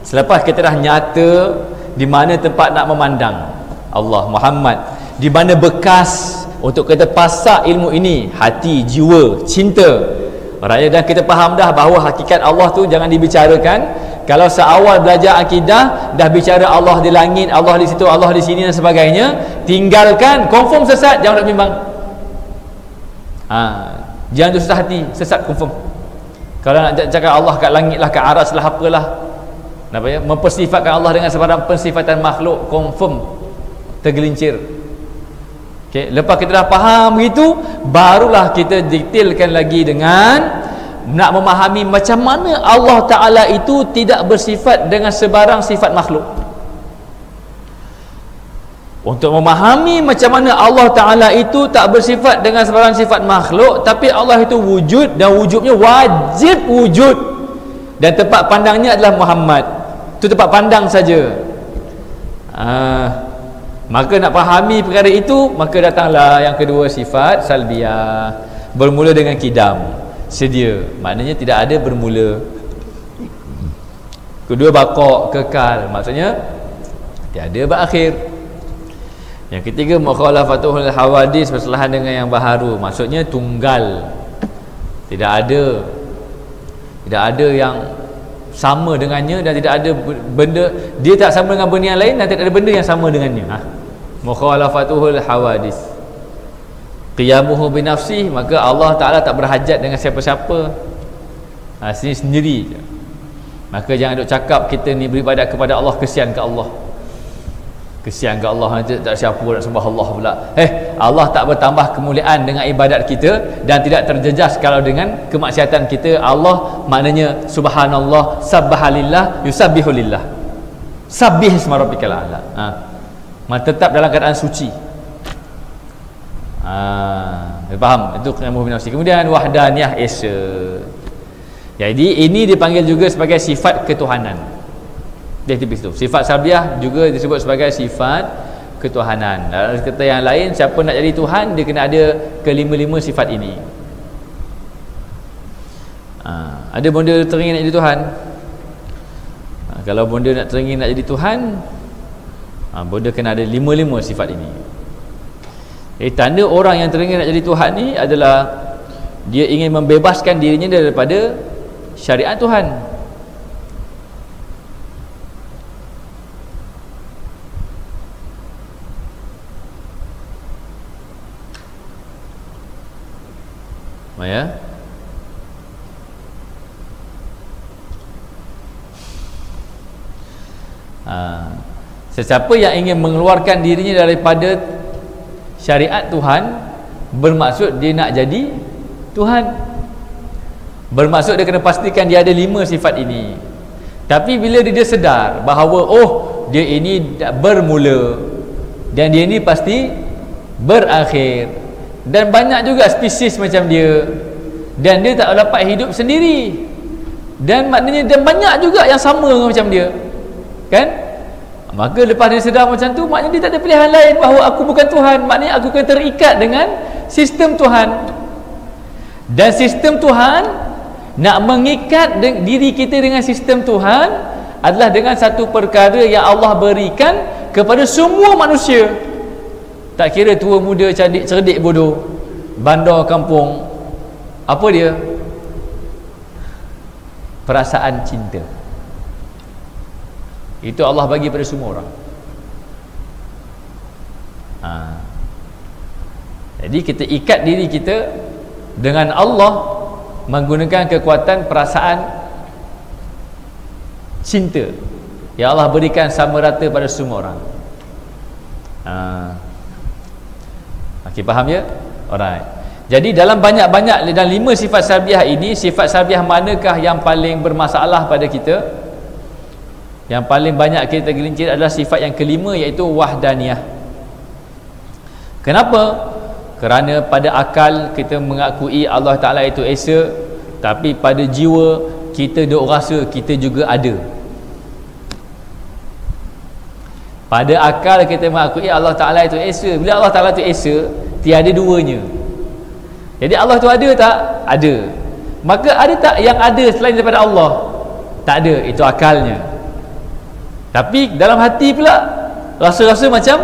Selepas kita dah nyata di mana tempat nak memandang Allah, Muhammad, di mana bekas untuk kita pasak ilmu ini, hati, jiwa, cinta rakyat, dan kita faham dah bahawa hakikat Allah tu jangan dibicarakan. Kalau seawal belajar akidah dah bicara Allah di langit, Allah di situ, Allah di sini dan sebagainya, tinggalkan, confirm sesat, jangan nak bimbang. Jangan tu susah hati, sesat confirm. Kalau nak cakap Allah kat langit lah, kat aras lah, apalah, mempersifatkan Allah dengan sebarang pensifatan makhluk, confirm tergelincir. Okay. Lepas kita dah faham begitu, barulah kita detailkan lagi dengan nak memahami macam mana Allah Ta'ala itu tidak bersifat dengan sebarang sifat makhluk. Untuk memahami macam mana Allah Ta'ala itu tak bersifat dengan sebarang sifat makhluk, tapi Allah itu wujud, dan wujudnya wajib wujud, dan tempat pandangnya adalah Muhammad. Itu tempat pandang saja. Maka nak fahami perkara itu, maka datanglah yang kedua, sifat salbiah, bermula dengan kidam, sedia, maknanya tidak ada bermula. Kedua, baqa', kekal, maksudnya tiada berakhir. Yang ketiga, mukhalafatul hawadis, bersalahan dengan yang baharu, maksudnya tunggal, tidak ada yang sama dengannya, dan tidak ada benda, dia tak sama dengan benda yang lain, dan tidak ada benda yang sama dengannya. Mukhalafatul hawadis, qiyamuhu binafsih, maka Allah Ta'ala tak berhajat dengan siapa-siapa, sendiri je. Maka jangan duk cakap kita ni beribadat kepada Allah, kesian ke Allah, kesian ke Allah, nanti tak siapa nak sembah Allah pula. Allah tak bertambah kemuliaan dengan ibadat kita, dan tidak terjejas kalau dengan kemaksiatan kita. Allah maknanya subhanallah, sabbahalillah, yusabbihulillah, sabbih isma rabbikal a'la. Tetap dalam keadaan suci. Faham? Itu qiyamuhu binafsi. Kemudian wahdaniyah esa. Jadi ini dipanggil juga sebagai sifat ketuhanan. Dia tipis tu. Sifat salbiah juga disebut sebagai sifat ketuhanan. Dalam kata yang lain, siapa nak jadi Tuhan, dia kena ada kelima-lima sifat ini. Ada bonda teringin nak jadi Tuhan. Kalau bonda nak teringin nak jadi Tuhan, bonda kena ada lima-lima sifat ini. Tanda orang yang teringin nak jadi Tuhan ni adalah dia ingin membebaskan dirinya daripada syariat Tuhan. Ya. Sesiapa yang ingin mengeluarkan dirinya daripada syariat Tuhan, bermaksud dia nak jadi Tuhan. Bermaksud dia kena pastikan dia ada 5 sifat ini. Tapi bila dia sedar bahawa dia ini bermula dan dia ini pasti berakhir, dan banyak juga spesies macam dia, dan dia tak dapat hidup sendiri, dan maknanya dan banyak juga yang sama macam dia, kan? Maka lepas dia sedar macam tu, maknanya dia tak ada pilihan lain bahawa aku bukan Tuhan. Maknanya aku kena terikat dengan sistem Tuhan. Dan sistem Tuhan, nak mengikat diri kita dengan sistem Tuhan adalah dengan satu perkara yang Allah berikan kepada semua manusia. Tak kira tua muda, cerdik bodoh, bandar kampung, apa dia? Perasaan cinta. Itu Allah bagi pada semua orang. Jadi kita ikat diri kita dengan Allah menggunakan kekuatan perasaan cinta yang Allah berikan sama rata pada semua orang. Okey, faham ya? Alright. Jadi dalam banyak-banyak dan 5 sifat salbiah ini, sifat salbiah manakah yang paling bermasalah pada kita? Yang paling banyak kita gelincir adalah sifat yang kelima, iaitu wahdaniyah. Kenapa? Kerana pada akal kita mengakui Allah Ta'ala itu esa, tapi pada jiwa kita duk rasa kita juga ada. Pada akal kita mengakui Allah Ta'ala itu esa. Bila Allah Ta'ala itu esa, tiada duanya. Jadi Allah tu ada tak? Ada. Maka ada tak yang ada selain daripada Allah? Tak ada. Itu akalnya. Tapi dalam hati pula rasa-rasa macam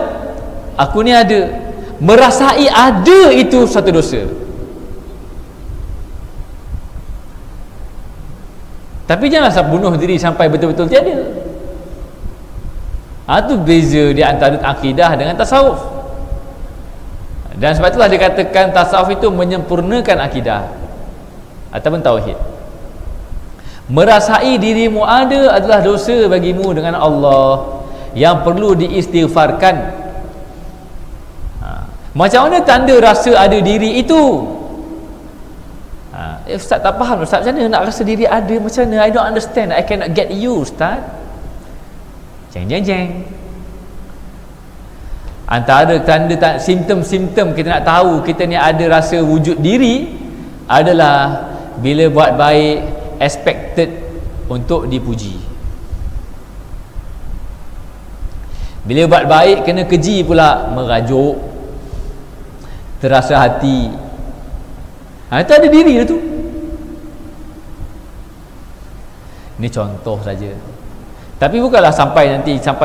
aku ni ada. Merasai ada itu satu dosa. Tapi janganlah bunuh diri sampai betul-betul tiada. Itu beza di antara akidah dengan tasawuf. Dan sebab itulah dikatakan tasawuf itu menyempurnakan akidah ataupun tauhid. Merasai dirimu ada adalah dosa bagimu dengan Allah yang perlu diistighfarkan. Macam mana tanda rasa ada diri itu? Ustaz tak faham, Ustaz, macam mana nak rasa diri ada? Macam mana? I don't understand. I cannot get you, Ustaz. Jeng. Antara tanda simptom-simptom kita nak tahu kita ni ada rasa wujud diri adalah bila buat baik expected untuk dipuji. Bila buat baik kena keji pula, merajuk, terasa hati. Itu ada diri tu. Ini contoh saja. Tapi bukanlah sampai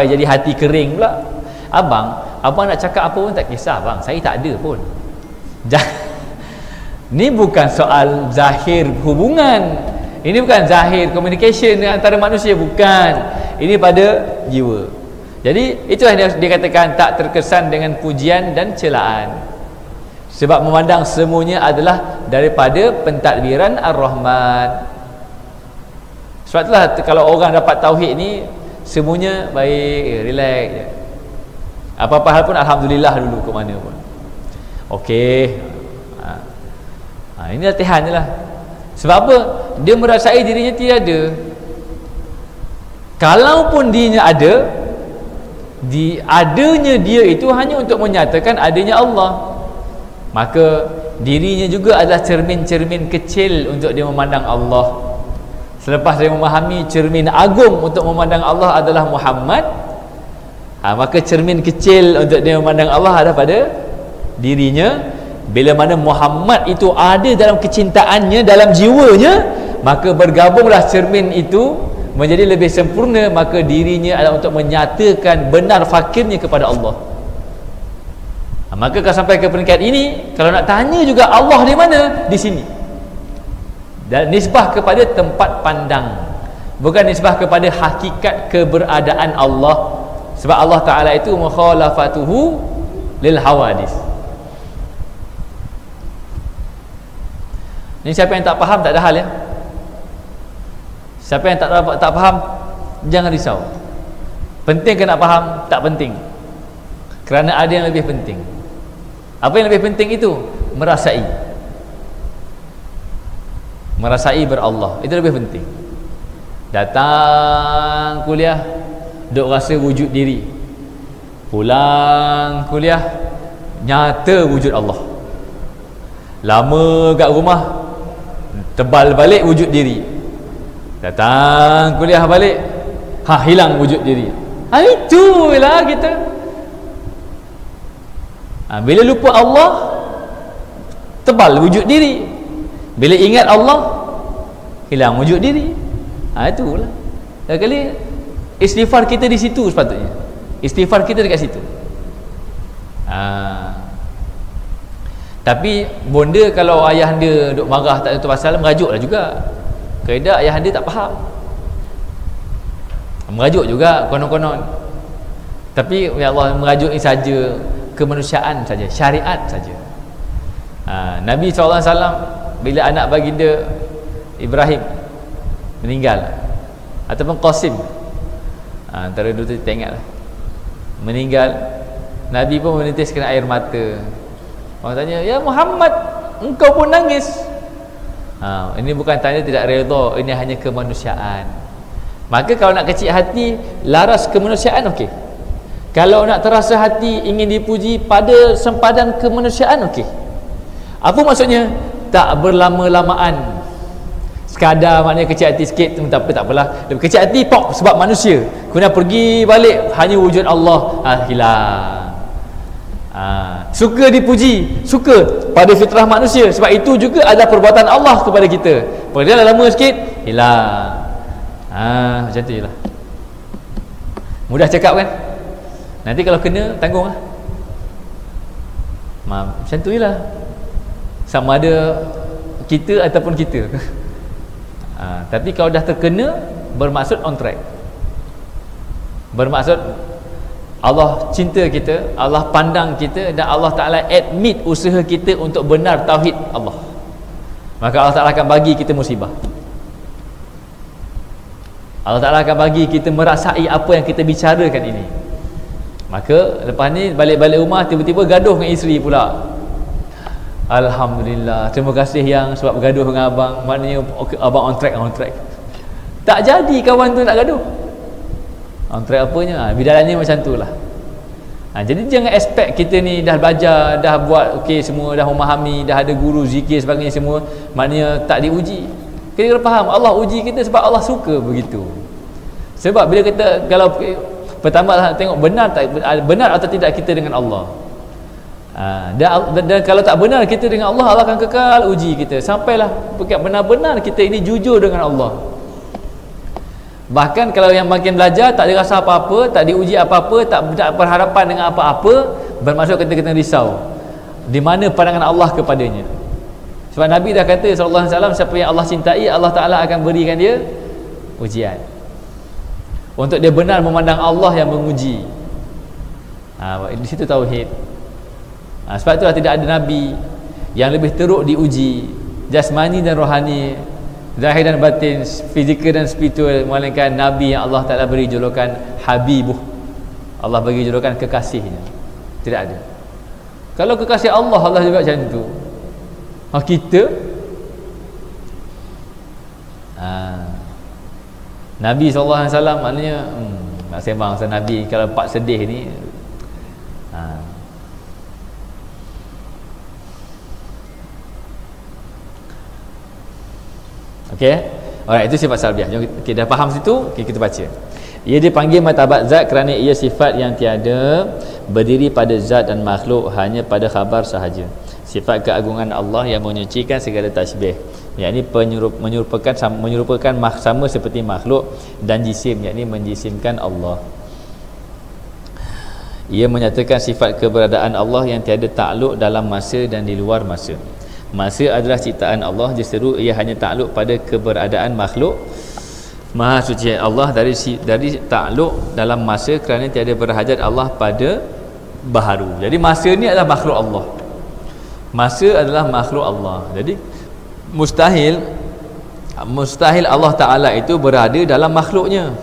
jadi hati kering pula. Abang nak cakap apa pun tak kisah bang, saya tak ada pun. Ni bukan soal zahir hubungan. Ini bukan zahir communication antara manusia, bukan. Ini pada jiwa. Jadi itu yang dia katakan tak terkesan dengan pujian dan celaan. Sebab memandang semuanya adalah daripada pentadbiran Ar-Rahman. Sebab itulah kalau orang dapat tauhid ni semuanya baik, relax je. Apa-apa hal pun alhamdulillah dulu ke mana pun. Okey. Ini latihan je lah. Sebab apa? Dia merasai dirinya tiada. Kalaupun dirinya ada, adanya dia itu hanya untuk menyatakan adanya Allah. Maka dirinya juga adalah cermin-cermin kecil untuk dia memandang Allah. Selepas dia memahami cermin agung untuk memandang Allah adalah Muhammad, Maka cermin kecil untuk dia memandang Allah ada pada dirinya. Bila mana Muhammad itu ada dalam kecintaannya, dalam jiwanya, maka bergabunglah cermin itu menjadi lebih sempurna. Maka dirinya adalah untuk menyatakan benar fakirnya kepada Allah. Maka kalau sampai ke peringkat ini, kalau nak tanya juga Allah di mana? Di sini. Dan nisbah kepada tempat pandang, bukan nisbah kepada hakikat keberadaan Allah. Sebab Allah Ta'ala itu mukhalafatuhu lil hawadis. Ini siapa yang tak faham tak ada hal ya. Siapa yang tak faham, jangan risau. Penting ke nak faham? Tak penting. Kerana ada yang lebih penting. Apa yang lebih penting itu? Merasai. Merasai berallah. Itu lebih penting. Datang kuliah, duk rasa wujud diri. Pulang kuliah, nyata wujud Allah. Lama kat rumah, tebal balik wujud diri. Datang kuliah balik, hilang wujud diri. Itulah kita. Bila lupa Allah, tebal wujud diri. Bila ingat Allah, hilang wujud diri. Itulah. Kali istighfar kita di situ sepatutnya. Istighfar kita dekat situ. Tapi bonda kalau ayah anda duk marah tak tahu pasal, merajuklah juga. Keadaan ayah anda tak faham, merajuk juga konon-konon. Tapi ya Allah, merajuk ni saja kemanusiaan saja, syariat saja. Nabi SAW bila anak baginda Ibrahim meninggal, ataupun Qasim, antara dua tu tak ingat lah, meninggal, Nabi pun menitiskan air mata. Orang tanya, ya Muhammad, engkau pun nangis. Ini bukan tanda tidak redha, ini hanya kemanusiaan. Maka kalau nak kecil hati, laras kemanusiaan okey. Kalau nak terasa hati ingin dipuji pada sempadan kemanusiaan, okey. Apa maksudnya? Tak berlama-lamaan. Sekadar maknanya kecil hati sikit, tak apalah. Kecil hati pop sebab manusia. Kemudian pergi balik hanya wujud Allah, hilang. Suka dipuji, suka pada fitrah manusia, sebab itu juga ada perbuatan Allah kepada kita. Pergilah lama sikit, hilang. Macam tu je lah. Mudah cakap kan? Nanti kalau kena, tanggung lah. Macam tu je lah. Sama ada kita ataupun kita. Tapi kalau dah terkena, bermaksud on track. Bermaksud Allah cinta kita, Allah pandang kita, dan Allah Ta'ala admit usaha kita untuk benar tauhid Allah. Maka Allah Ta'ala akan bagi kita musibah. Allah Ta'ala akan bagi kita merasai apa yang kita bicarakan ini. Maka lepas ni balik-balik rumah, tiba-tiba gaduh dengan isteri pula. Alhamdulillah, terima kasih yang sebab bergaduh dengan abang. Maknanya abang on track. Tak jadi kawan tu nak gaduh. On track apanya? Bidalannya macam tu lah. Jadi jangan expect kita ni dah belajar, dah buat okey semua, dah memahami, dah ada guru zikir sebagainya semua, maknanya tak diuji. Kita kena faham Allah uji kita sebab Allah suka begitu. Sebab bila kita, kalau pertama lah tengok benar atau tidak kita dengan Allah. Dan kalau tak benar kita dengan Allah, Allah akan kekal uji kita sampailah benar-benar kita ini jujur dengan Allah. Bahkan kalau yang makin belajar tak ada rasa apa-apa, tak diuji apa-apa, tak berharapan dengan apa-apa, bermaksud kita kena risau di mana pandangan Allah kepadanya. Sebab Nabi dah kata sallallahu alaihi wasallam, siapa yang Allah cintai, Allah Ta'ala akan berikan dia ujian untuk dia benar memandang Allah yang menguji. Di situ tauhid. Sebab itulah tidak ada Nabi yang lebih teruk diuji jasmani dan rohani, zahir dan batin, fizikal dan spiritual, melainkan Nabi yang Allah Ta'ala beri julukan Habibuh. Allah bagi julukan kekasihnya. Tidak ada. Kalau kekasih Allah, Allah juga macam tu. Kita Nabi SAW maknanya nak sembang pasal Nabi. Kalau pak sedih ni Okey. Alright, itu sifat salbiah. Okey, dah faham situ, okay, kita baca. Ia dipanggil martabat zat kerana ia sifat yang tiada berdiri pada zat dan makhluk, hanya pada khabar sahaja. Sifat keagungan Allah yang menyucikan segala tasbih, yakni menyerupakan sama seperti makhluk, dan jisim, yakni menjisimkan Allah. Ia menyatakan sifat keberadaan Allah yang tiada takluk dalam masa dan di luar masa. Masa adalah ciptaan Allah, justru ia hanya takluk pada keberadaan makhluk. Maha suci Allah dari takluk dalam masa kerana tiada berhajat Allah pada baharu. Jadi masa ni adalah makhluk Allah. Masa adalah makhluk Allah. Jadi mustahil Allah Ta'ala itu berada dalam makhluknya.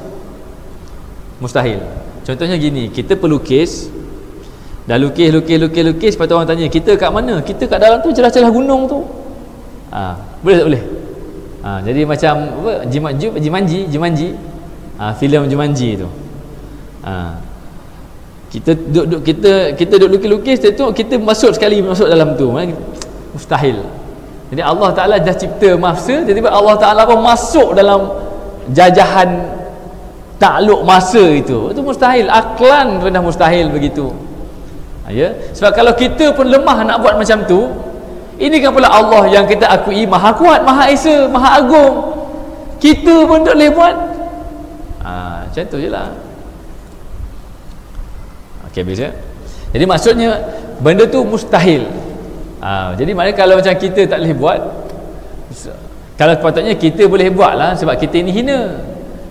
Mustahil. Contohnya gini, kita pelukis, dah lukis, lepas tu orang tanya, kita kat mana? Kita kat dalam tu, celah-celah gunung tu. Boleh tak boleh? Jadi macam apa? Jumanji. Filem Jumanji tu. Kita duduk lukis-lukis, kita masuk dalam tu. Mustahil. Jadi Allah Ta'ala dah cipta masa, tiba-tiba Allah Ta'ala pun masuk dalam jajahan takluk masa itu mustahil. Aklan pun dah mustahil begitu. Ya, sebab kalau kita pun lemah nak buat macam tu, ini kan pula Allah yang kita akui Maha Kuat, Maha Esa, Maha Agung. Kita pun tak boleh buat. Macam tu je lah. Okey, habis ya. Jadi maksudnya benda tu mustahil. Jadi maknanya kalau macam kita tak boleh buat, kalau sepatutnya kita boleh buat lah, sebab kita ini hina.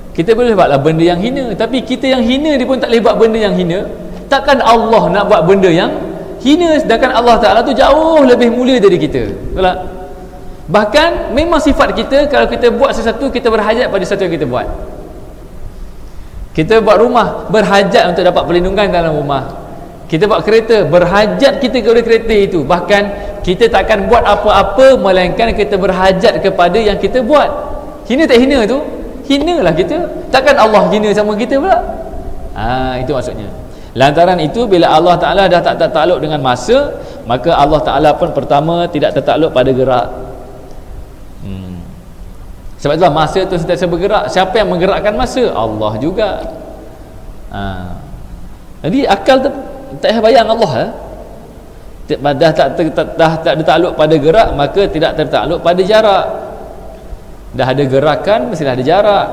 Kita boleh buatlah benda yang hina, tapi kita yang hina dia pun tak boleh buat benda yang hina. Takkan Allah nak buat benda yang hina, sedangkan Allah Ta'ala tu jauh lebih mulia dari kita. Betul tak? Bahkan memang sifat kita, kalau kita buat sesuatu, kita berhajat pada sesuatu yang kita buat. Kita buat rumah, berhajat untuk dapat perlindungan dalam rumah. Kita buat kereta, berhajat kita kepada kereta itu. Bahkan kita takkan buat apa-apa melainkan kita berhajat kepada yang kita buat. Hina tak hina tu? Hinalah kita. Takkan Allah hina sama kita pula? Itu maksudnya. Lantaran itu, bila Allah Ta'ala dah tak takluk dengan masa, maka Allah Ta'ala pun pertama tidak tertakluk pada gerak. Sebab itulah masa tu sentiasa bergerak. Siapa yang menggerakkan masa? Allah juga. Jadi akal tak payah bayang Allah. Dah tak ada takluk pada gerak, maka tidak tertakluk pada jarak. Dah ada gerakan, mestilah ada jarak.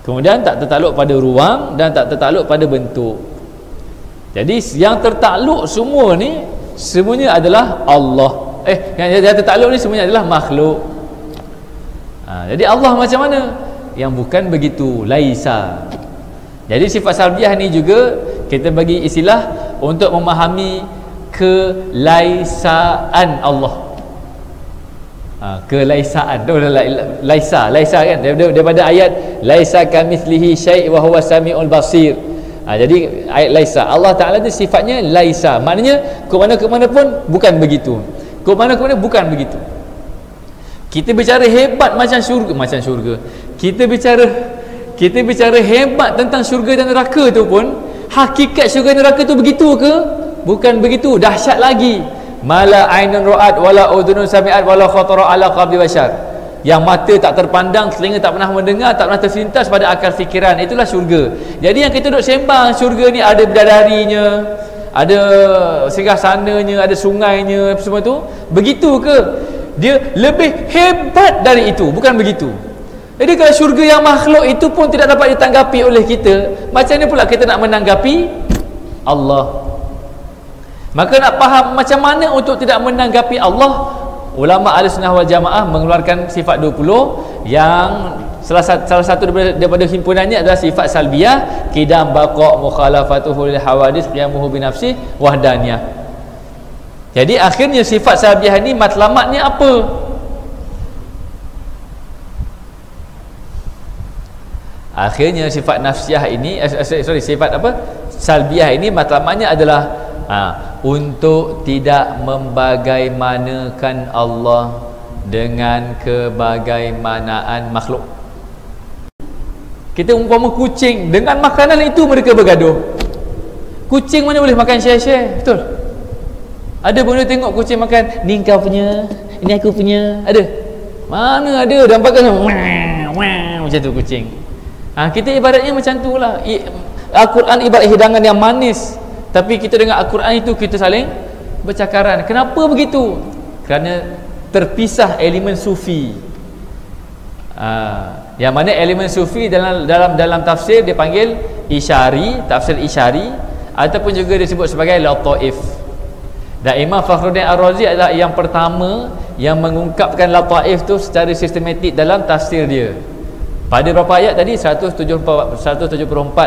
Kemudian tak tertakluk pada ruang dan tak tertakluk pada bentuk. Jadi yang tertakluk semua ni, semuanya adalah Allah. Yang tertakluk ni semuanya adalah makhluk. Jadi Allah macam mana? Yang bukan begitu, laisa. Jadi sifat salbiah ni juga kita bagi istilah untuk memahami kelaisaan Allah. Kelaisaan tu laisa kan, daripada ayat laisa kamitslihi syai' wa huwa samiul basir. Jadi ayat laisa, Allah Ta'ala tu sifatnya laisa, maknanya ke mana pun bukan begitu, ke mana bukan begitu. Kita bicara hebat macam syurga, kita bicara hebat tentang syurga dan neraka tu pun, hakikat syurga dan neraka tu begitu ke? Bukan begitu. Dahsyat lagi, mala ainun ra'at wala udhunun sami'at wala khatara ala qalbi bashar. Yang mata tak terpandang, telinga tak pernah mendengar, tak pernah terlintas pada akal fikiran. Itulah syurga. Jadi yang kita duk sembang syurga ni ada bidadarinya, ada singgasananya, ada sungainya, semua tu, begitu ke? Dia lebih hebat dari itu? Bukan begitu. Jadi kalau syurga yang makhluk itu pun tidak dapat ditanggapi oleh kita, macam mana pula kita nak menanggapi Allah? Maka nak faham macam mana untuk tidak menanggapi Allah, ulama Ahlussunnah wal Jamaah mengeluarkan sifat 20 yang salah satu daripada himpunannya adalah sifat salbiyah, qidam, baqa', mukhalafatuhu lil hawadits, qiyamuhu bi nafsi, wahdaniyah. Jadi akhirnya sifat salbiyah ni matlamatnya apa? Akhirnya sifat nafsiyah ini sifat apa? Salbiyah ini matlamatnya adalah untuk tidak membagaimanakan Allah dengan kebagaimanaan makhluk. Kita umpama kucing, dengan makanan itu mereka bergaduh. Kucing mana boleh makan share-share? Betul? Ada pun dia tengok kucing makan, ni kau punya, ini aku punya. Ada? Mana ada? Dampakkan macam tu kucing. Kita ibaratnya macam tu lah. Al-Quran ibarat hidangan yang manis, tapi kita dengan Al-Quran itu kita saling bercakaran. Kenapa begitu? Kerana terpisah elemen sufi. Yang mana elemen sufi dalam tafsir dia panggil isyari, tafsir isyari, ataupun juga disebut sebagai lataif. Dan Imam Fakhruddin Ar-Razi adalah yang pertama yang mengungkapkan lataif tu secara sistematik dalam tafsir dia. Pada berapa ayat tadi? 174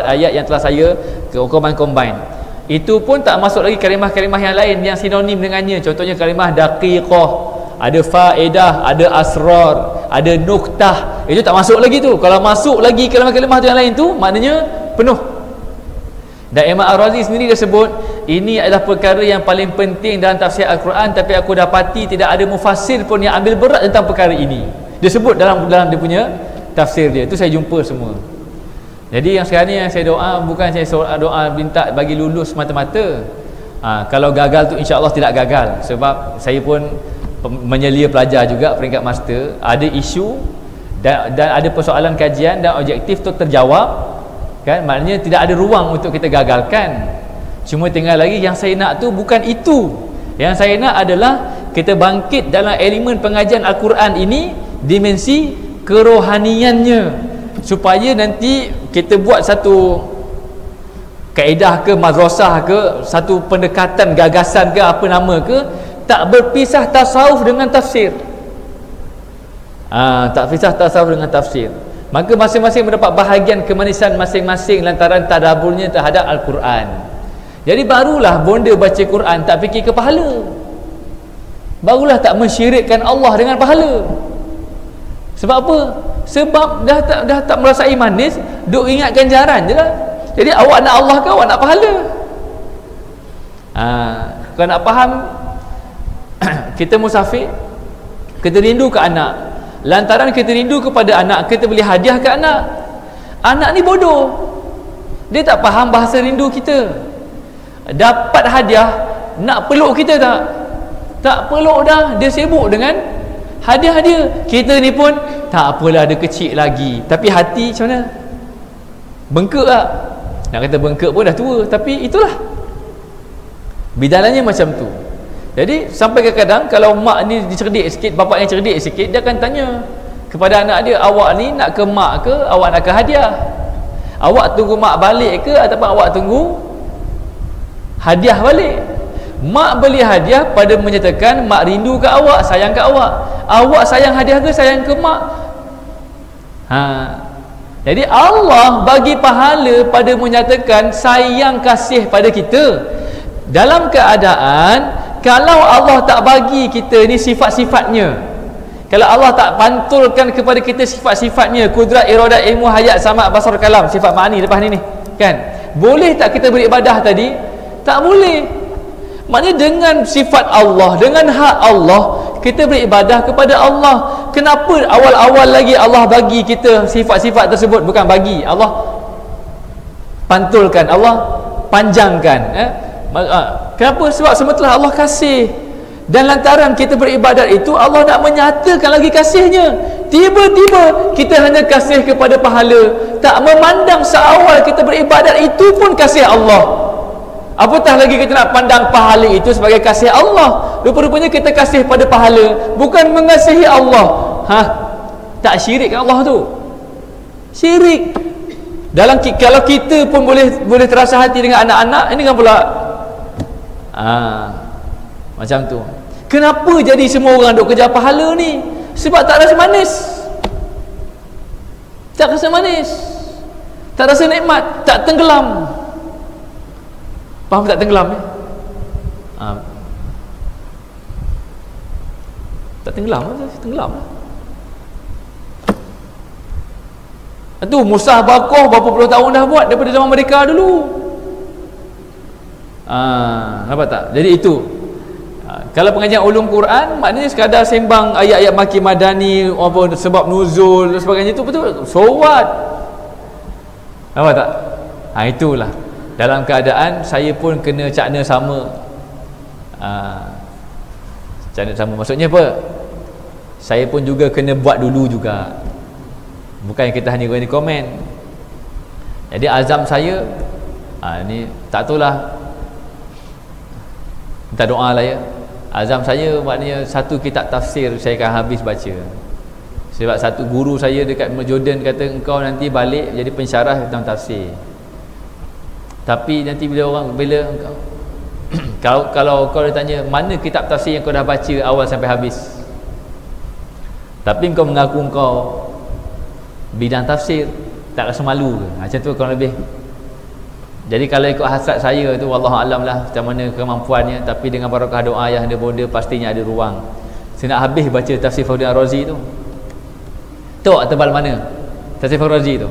ayat yang telah saya combine. Itu pun tak masuk lagi kalimah-kalimah yang lain yang sinonim dengannya. Contohnya kalimah daqiqah, ada faedah, ada asrar, ada nuktah. Itu tak masuk lagi tu. Kalau masuk lagi kalimah-kalimah tu yang lain tu, maknanya penuh. Dan Imam Ar-Razi sendiri dia sebut, ini adalah perkara yang paling penting dalam tafsir Al-Quran, tapi aku dapati tidak ada mufassir pun yang ambil berat tentang perkara ini. Dia sebut dalam dia punya tafsir dia. Itu saya jumpa semua. Jadi yang sekarang ni yang saya doa, bukan saya doa minta bagi lulus mata-mata. Kalau gagal tu insya-Allah tidak gagal, sebab saya pun menyelia pelajar juga peringkat master. Ada isu dan ada persoalan kajian dan objektif tu terjawab, kan? Maknanya tidak ada ruang untuk kita gagalkan. Cuma tinggal lagi yang saya nak tu bukan itu. Yang saya nak adalah kita bangkit dalam elemen pengajian Al-Quran ini, dimensi kerohaniannya, supaya nanti kita buat satu kaedah ke madrasah ke, satu pendekatan gagasan ke apa nama ke, tak berpisah tasawuf dengan tafsir. Tak pisah tasawuf dengan tafsir. Maka masing-masing mendapat bahagian kemanisan masing-masing lantaran tadaburnya terhadap Al-Quran. Jadi barulah bonda baca Quran tak fikir ke pahala, barulah tak mensyirikkan Allah dengan pahala. Sebab apa? Sebab dah tak merasai manis, duk ingat ganjaran je lah. Jadi awak nak Allah ke awak nak pahala? Kalau nak faham, kita musafir, kita rindu ke anak. Lantaran kita rindu kepada anak, kita beli hadiah ke anak. Anak ni bodoh, dia tak faham bahasa rindu kita. Dapat hadiah, nak peluk kita tak peluk dah, dia sibuk dengan hadiah dia. Kita ni pun tak apalah, dia kecil lagi, tapi hati macam mana? Bengkak tak? Nak kata bengkak pun dah tua, tapi itulah bidalannya macam tu. Jadi sampai kadang-kadang kalau mak ni cerdik sikit, bapak yang cerdik sikit, dia akan tanya kepada anak dia, awak ni nak ke mak ke awak nak ke hadiah? Awak tunggu mak balik ke ataupun awak tunggu hadiah balik? Mak beli hadiah pada menyatakan mak rindu ke awak, sayang ke awak. Awak sayang hadiah ke sayang ke mak? Jadi Allah bagi pahala pada menyatakan sayang kasih pada kita, dalam keadaan kalau Allah tak bagi kita ni sifat-sifatnya, kalau Allah tak pantulkan kepada kita sifat-sifatnya, kudrat, iradat, ilmu, hayat, sama', basar, kalam, sifat ma'ani lepas ni kan, boleh tak kita beribadah tadi? Tak boleh. Maknanya dengan sifat Allah, dengan hak Allah, kita beribadah kepada Allah. Kenapa awal-awal lagi Allah bagi kita sifat-sifat tersebut? Bukan bagi, Allah pantulkan, Allah panjangkan. Kenapa? Sebab sementara Allah kasih, dan lantaran kita beribadat itu Allah nak menyatakan lagi kasihnya. Tiba-tiba kita hanya kasih kepada pahala, tak memandang seawal kita beribadat itu pun kasih Allah. Apatah lagi kita nak pandang pahala itu sebagai kasih Allah. Rupa-rupanya kita kasih pada pahala, bukan mengasihi Allah. Tak syirik Allah tu? Syirik. Kalau kita pun boleh terasa hati dengan anak-anak, ini kan pula macam tu. Kenapa jadi semua orang duk kejar pahala ni? Sebab tak rasa manis. Tak rasa manis, tak rasa nikmat, tak tenggelam. Faham tak tenggelam ni? Tak tenggelam lah. Itu Musa Bakoh berapa puluh tahun dah buat daripada zaman mereka dulu. Nampak tak? Jadi itu kalau pengajian ulum Quran, maknanya sekadar sembang ayat-ayat maki madani, apa sebab nuzul dan sebagainya, itu betul so what? Nampak tak? Itulah, dalam keadaan saya pun kena cakna sama. Cakna sama maksudnya apa? Saya pun juga kena buat dulu juga. Bukan kita hanya guna komen. Jadi azam saya ni tak tahulah, minta doa lah ya. Azam saya maknanya satu kitab tafsir saya akan habis baca. Sebab satu guru saya dekat Jordan kata engkau nanti balik jadi pensyarah tentang tafsir. Tapi nanti bila engkau kalau kau ditanya mana kitab tafsir yang kau dah baca awal sampai habis, tapi engkau mengaku engkau bidang tafsir, tak rasa malu ke? Macam tu kurang lebih. Jadi kalau ikut hasrat saya tu, wallahu alam lah macam mana kemampuannya, tapi dengan barakah doa ayah anda bonda pastinya ada ruang. Saya nak habis baca tafsir Fakhruddin Ar-Razi tu. Tahu tebal mana tafsir Fakhruddin Ar-Razi tu?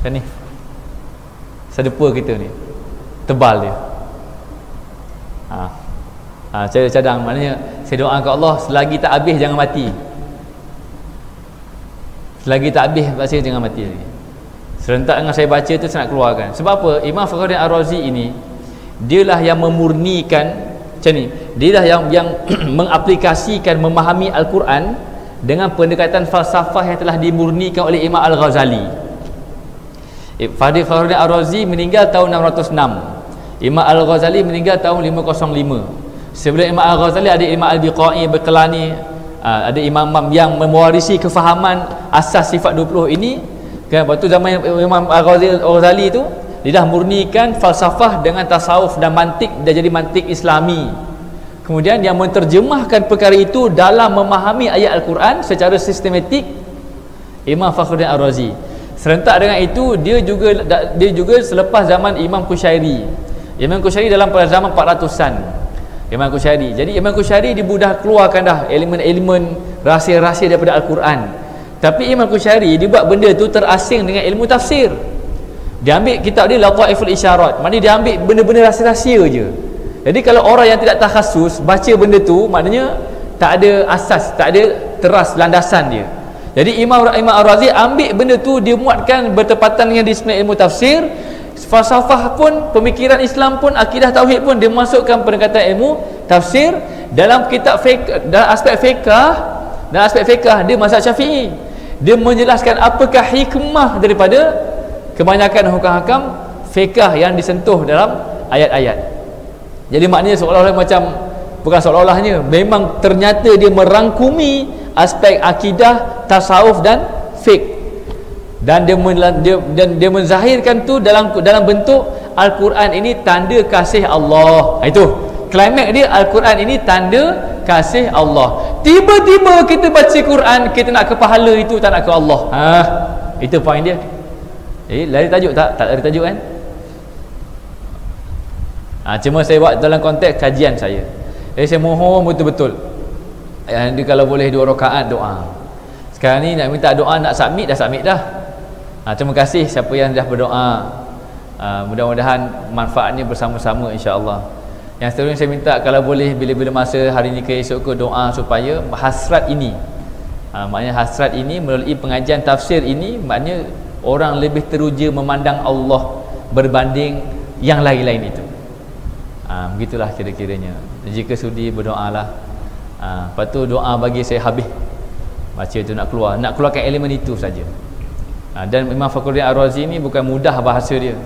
Kan ni sedepa kita ni, tebal dia. Saya cadang, maknanya saya doa ke Allah selagi tak habis jangan mati. Selagi tak habis baca jangan mati lagi. Serentak dengan saya baca tu saya nak keluarkan. Sebab apa? Imam Fakhruddin Ar-Razi ini dialah yang memurnikan macam ni. Dialah yang mengaplikasikan memahami Al-Quran dengan pendekatan falsafah yang telah dimurnikan oleh Imam Al-Ghazali. Fakhruddin Ar-Razi meninggal tahun 606. Imam Al-Ghazali meninggal tahun 505. Sebelum Imam Al-Ghazali ada Imam Al-Biqai, Al-Baqlani, ada imam-imam yang mewarisi kefahaman asas sifat 20 ini kan. Waktu zaman Imam Al-Ghazali tu dia dah murnikan falsafah dengan tasawuf dan mantik, dah jadi mantik Islami. Kemudian yang menterjemahkan perkara itu dalam memahami ayat Al-Quran secara sistematik Imam Fakhruddin Ar-Razi. Serentak dengan itu dia juga selepas zaman Imam Qushairi. Imam Qushairi dalam pada zaman 400-an. Imam Qushairi. Jadi Imam Qushairi dia dah keluarkan dah elemen-elemen rahsia-rahsia daripada Al-Quran. Tapi Imam Qushairi dia buat benda tu terasing dengan ilmu tafsir. Dia ambil kitab dia Lataiful Isyarat. Maknanya dia ambil benda-benda rahsia-rahsia je. Jadi kalau orang yang tidak takhasus baca benda tu, maknanya tak ada asas, tak ada teras landasan dia. Jadi Imam Ar-Razi ambil benda tu, dia muatkan bertepatan dengan disiplin ilmu tafsir. Falsafah pun, pemikiran Islam pun, akidah tauhid pun dia masukkan pendekatan ilmu tafsir. Dalam kitab fiqh, dalam aspek fiqh dia mazhab Syafi'i. Dia menjelaskan apakah hikmah daripada kebanyakan hukum-hukum fiqh yang disentuh dalam ayat-ayat. Jadi maknanya seolah-olah macam, bukan seolah-olahnya, memang ternyata dia merangkumi aspek akidah, tasawuf dan fiqh. Dan dia menzahirkan tu dalam bentuk Al-Quran ini tanda kasih Allah. Itu klimak dia, Al-Quran ini tanda kasih Allah. Tiba-tiba kita baca Quran, kita nak ke pahala itu, tak nak ke Allah. Itu poin dia. Lari tajuk tak? Tak lari tajuk kan? Cuma saya buat dalam konteks kajian saya. Saya mohon betul-betul dia kalau boleh 2 rakaat doa. Sekarang ni nak minta doa, nak submit dah. Terima kasih siapa yang dah berdoa. Mudah-mudahan manfaatnya bersama-sama insya-Allah. Yang seterusnya saya minta kalau boleh bila-bila masa hari ni ke esok ke doa supaya hasrat ini, maknanya hasrat ini melalui pengajian tafsir ini, maknanya orang lebih teruja memandang Allah berbanding yang lain-lain itu. Begitulah kira-kiranya. Jika sudi berdoalah. Lepas tu doa bagi saya habis baca tu, nak keluarkan elemen itu saja. Dan Imam Fakhruddin Ar-Razi ni bukan mudah bahasa dia.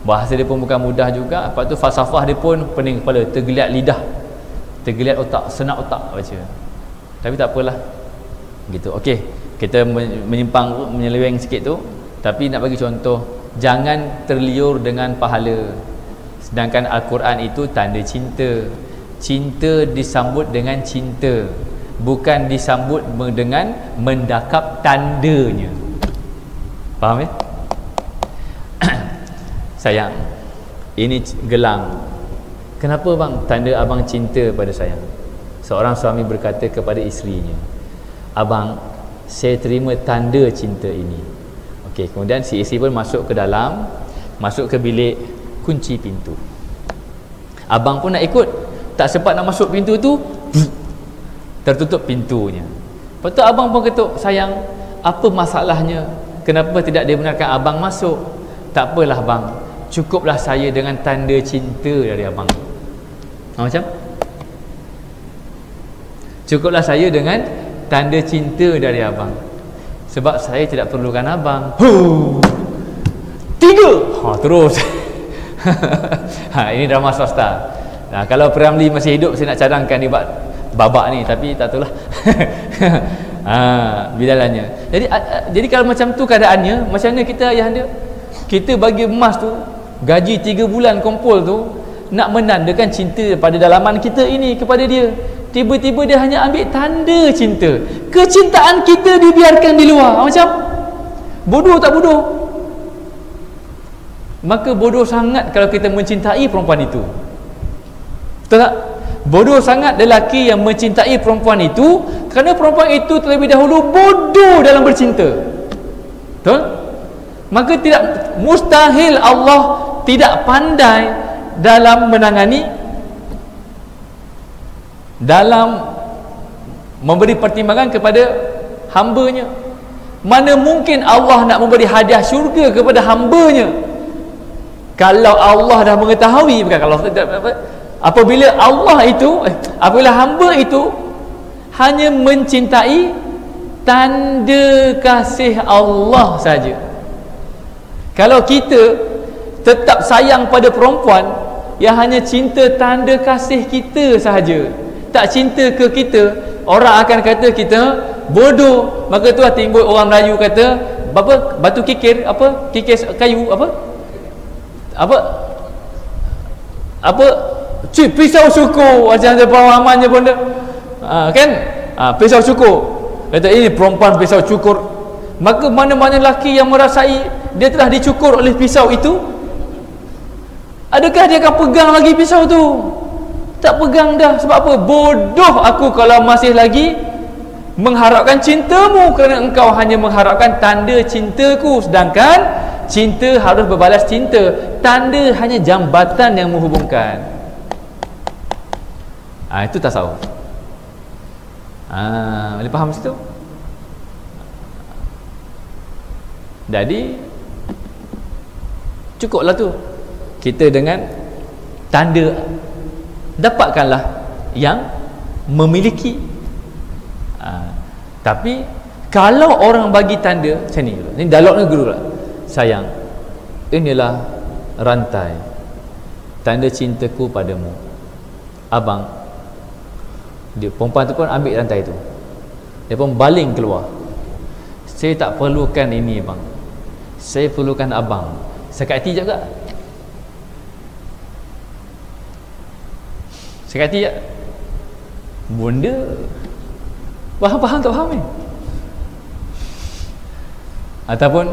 Bahasa dia pun bukan mudah juga. Lepas tu falsafah dia pun pening kepala, tergeliat lidah, tergeliat otak, senak otak baca. Tapi tak apalah. Gitu. Okey, kita menyeleweng sikit tu, tapi nak bagi contoh, jangan terliur dengan pahala. Sedangkan Al-Quran itu tanda cinta. Cinta disambut dengan cinta, bukan disambut dengan mendakap tandanya. Faham ya? Sayang, ini gelang. Kenapa bang? Tanda abang cinta pada sayang. Seorang suami berkata kepada isterinya, abang, saya terima tanda cinta ini. Okey, kemudian si isteri pun masuk ke dalam, masuk ke bilik, kunci pintu. Abang pun nak ikut, tak sempat nak masuk pintu tu, tertutup pintunya. Lepas tu abang pun ketuk, sayang, apa masalahnya? Kenapa tidak dibenarkan abang masuk? Tak apalah bang, cukuplah saya dengan tanda cinta dari abang. Macam? Cukuplah saya dengan tanda cinta dari abang. Sebab saya tidak perlukan abang. 3. Terus. Ini drama swasta. Kalau P.Ramlee masih hidup, saya nak cadangkan dia buat babak ni, tapi tak tahulah. Bidalannya. Jadi kalau macam tu keadaannya, macam mana kita ayah anda? Kita bagi emas tu, gaji 3 bulan kumpul tu, nak menandakan cinta pada dalaman kita ini kepada dia. Tiba-tiba dia hanya ambil tanda cinta. Kecintaan kita dibiarkan di luar. Macam bodoh tak bodoh? Maka bodoh sangat kalau kita mencintai perempuan itu. Betul tak? Bodoh sangat lelaki yang mencintai perempuan itu, kerana perempuan itu terlebih dahulu bodoh dalam bercinta. Betul? Maka tidak mustahil Allah tidak pandai dalam menangani, dalam memberi pertimbangan kepada hambanya. Mana mungkin Allah nak memberi hadiah syurga kepada hambanya kalau Allah dah mengetahui? Bukan kalau apabila Allah itu, apabila hamba itu hanya mencintai tanda kasih Allah saja. Kalau kita tetap sayang pada perempuan yang hanya cinta tanda kasih kita sahaja, tak cinta ke kita, orang akan kata kita bodoh. Maka tu lah timbul orang Melayu kata apa, batu kikir, apa, kikir kayu, apa cik pisau syukur, macam pemahamannya pun kan, pisau syukur, kata ini perempuan pisau cukur. Maka mana-mana lelaki yang merasai dia telah dicukur oleh pisau itu, adakah dia akan pegang lagi pisau tu? Tak pegang dah. Sebab apa? Bodoh aku kalau masih lagi mengharapkan cintamu, kerana engkau hanya mengharapkan tanda cintaku, sedangkan cinta harus berbalas cinta. Tanda hanya jambatan yang menghubungkan. Itu tasawuf. Boleh faham situ? Jadi cukuplah tu, kita dengan tanda dapatkanlah yang memiliki. Tapi kalau orang bagi tanda macam ni dialog ni guru lah, sayang, inilah rantai tanda cintaku padamu. Abang, dia perempuan tu pun ambil rantai tu, dia pun baling keluar. Saya tak perlukan ini bang, saya perlukan abang. Sakit hati juga. Sakit hati tak? Bunda faham tak faham ni? Ataupun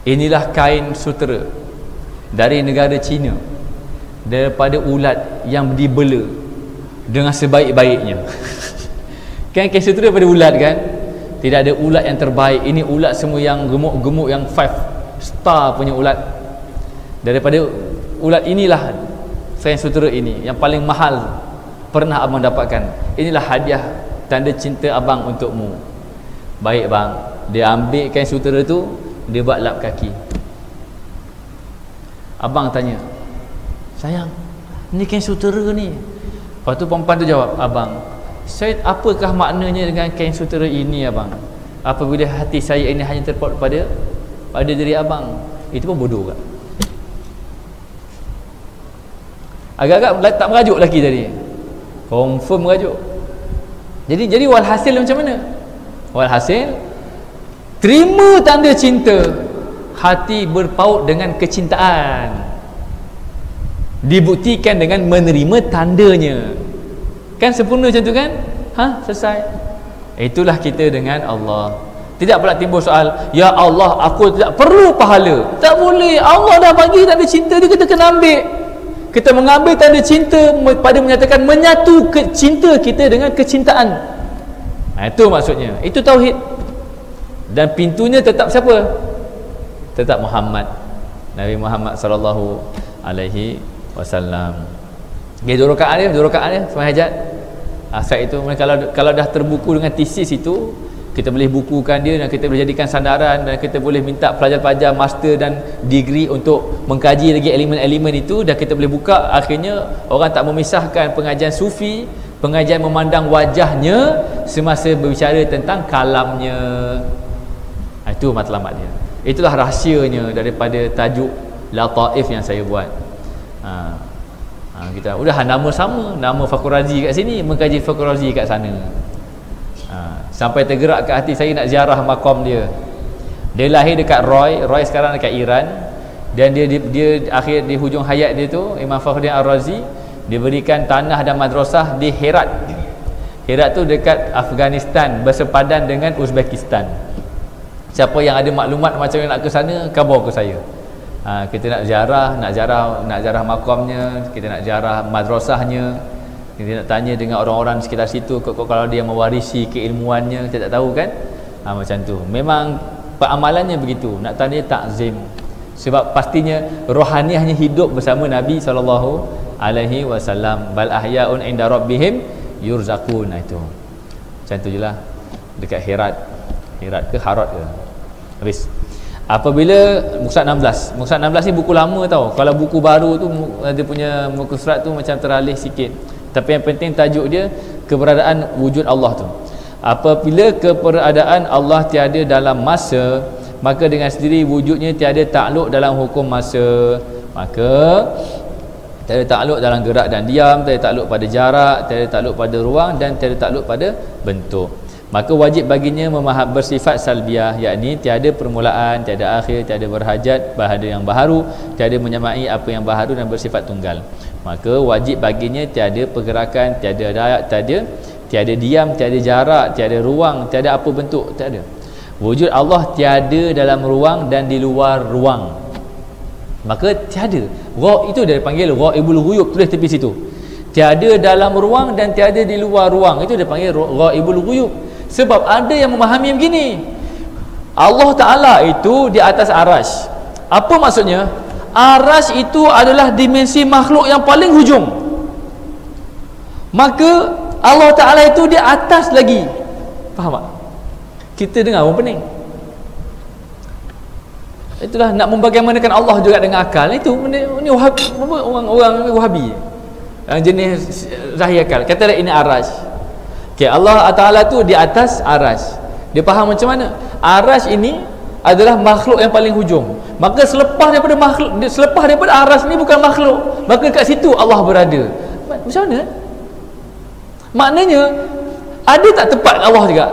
inilah kain sutera dari negara China, daripada ulat yang dibela dengan sebaik-baiknya. Kan kain sutera daripada ulat kan, tidak ada ulat yang terbaik. Ini ulat semua yang gemuk-gemuk, yang 5 star punya ulat. Daripada ulat inilah kain sutera ini yang paling mahal pernah abang dapatkan. Inilah hadiah tanda cinta abang untukmu. Baik bang. Dia ambil kain sutera tu, dia buat lap kaki. Abang tanya, sayang, ni kain sutera ni. Lepas tu perempuan tu jawab, abang, saya, apakah maknanya dengan kain sutera ini abang, apabila hati saya ini hanya terpaut pada diri abang? Itu pun bodoh kan? Agak-agak tak merajuk lelaki tadi, confirm merajuk. Jadi walhasil macam mana? Walhasil, terima tanda cinta, hati berpaut dengan kecintaan, dibuktikan dengan menerima tandanya. Kan sempurna macam tu kan? Selesai. Itulah kita dengan Allah. Tidak pula timbul soal, ya Allah, aku tidak perlu pahala. Tak boleh. Allah dah bagi tanda cinta dia, kita kena ambil. Kita mengambil tanda cinta pada menyatakan menyatu cinta kita dengan kecintaan. Itu maksudnya. Itu tauhid. Dan pintunya tetap siapa? Tetap Muhammad, Nabi Muhammad sallallahu alaihi wasallam. Okay, 2 rakaat dia sembahyang hajat. Saat itu kalau dah terbuku dengan tesis itu, kita boleh bukukan dia dan kita boleh jadikan sandaran, dan kita boleh minta pelajar-pelajar master dan degree untuk mengkaji lagi elemen-elemen itu, dan kita boleh buka. Akhirnya orang tak memisahkan pengajian sufi, pengajian memandang wajahnya semasa berbicara tentang kalamnya. Itu matlamat dia. Itulah rahsianya daripada tajuk Lataif yang saya buat. Kita udah nama sama, nama Fakhur Razi kat sini, mengkaji Fakhur Razi kat sana. Sampai tergerak ke hati saya nak ziarah makam dia. Dia lahir dekat Roy sekarang dekat Iran, dan dia akhir di hujung hayat dia tu, Imam Fakhruddin Ar-Razi diberikan tanah dan madrasah di Herat. Herat tu dekat Afghanistan, bersepadan dengan Uzbekistan. Siapa yang ada maklumat macam yang nak ke sana, khabar ke saya. Kita nak ziarah makamnya, kita nak ziarah madrasahnya, kita nak tanya dengan orang-orang sekitar situ kalau dia mewarisi keilmuannya, kita tak tahu kan. Macam tu. Memang amalannya begitu, nak tanya takzim. Sebab pastinya rohaniahnya hidup bersama Nabi SAW. Bal ahya'un inda rabbihim yurzaqun. Itu macam tu je lah. Dekat Herat ke Harat ke. Habis. Apabila Muqaddimah 16. Muqaddimah 16 ni buku lama tau. Kalau buku baru tu dia punya muka surat tu macam teralih sikit. Tapi yang penting tajuk dia keberadaan wujud Allah tu. Apabila keberadaan Allah tiada dalam masa, maka dengan sendiri wujudnya tiada takluk dalam hukum masa. Maka tiada takluk dalam gerak dan diam, tiada takluk pada jarak, tiada takluk pada ruang, dan tiada takluk pada bentuk. Maka wajib baginya bersifat salbiah, yakni tiada permulaan, tiada akhir, tiada berhajat, bahada yang baharu, tiada menyamai apa yang baharu dan bersifat tunggal. Maka wajib baginya tiada pergerakan, tiada dayak, tiada diam, tiada jarak, tiada ruang, tiada apa bentuk, tiada. Wujud Allah tiada dalam ruang dan di luar ruang. Maka tiada. Itu dia panggil ghaibul ghuyub, tulis tepi situ. Tiada dalam ruang dan tiada di luar ruang. Itu dia panggil ghaibul ghuyub. Sebab ada yang memahami begini, Allah Ta'ala itu di atas arash. Apa maksudnya? Arash itu adalah dimensi makhluk yang paling hujung. Maka Allah Ta'ala itu di atas lagi. Faham tak? Kita dengar orang pening. Itulah nak membagaimanakan Allah juga dengan akal. Itu ni orang Wahabi yang jenis zahir akal. Katalah ini arash. Okay, Allah Ta'ala tu di atas arash. Dia faham macam mana? Arash ini adalah makhluk yang paling hujung. Maka selepas daripada arash ni bukan makhluk, maka kat situ Allah berada. Macam mana? Maknanya ada tak tempat Allah juga?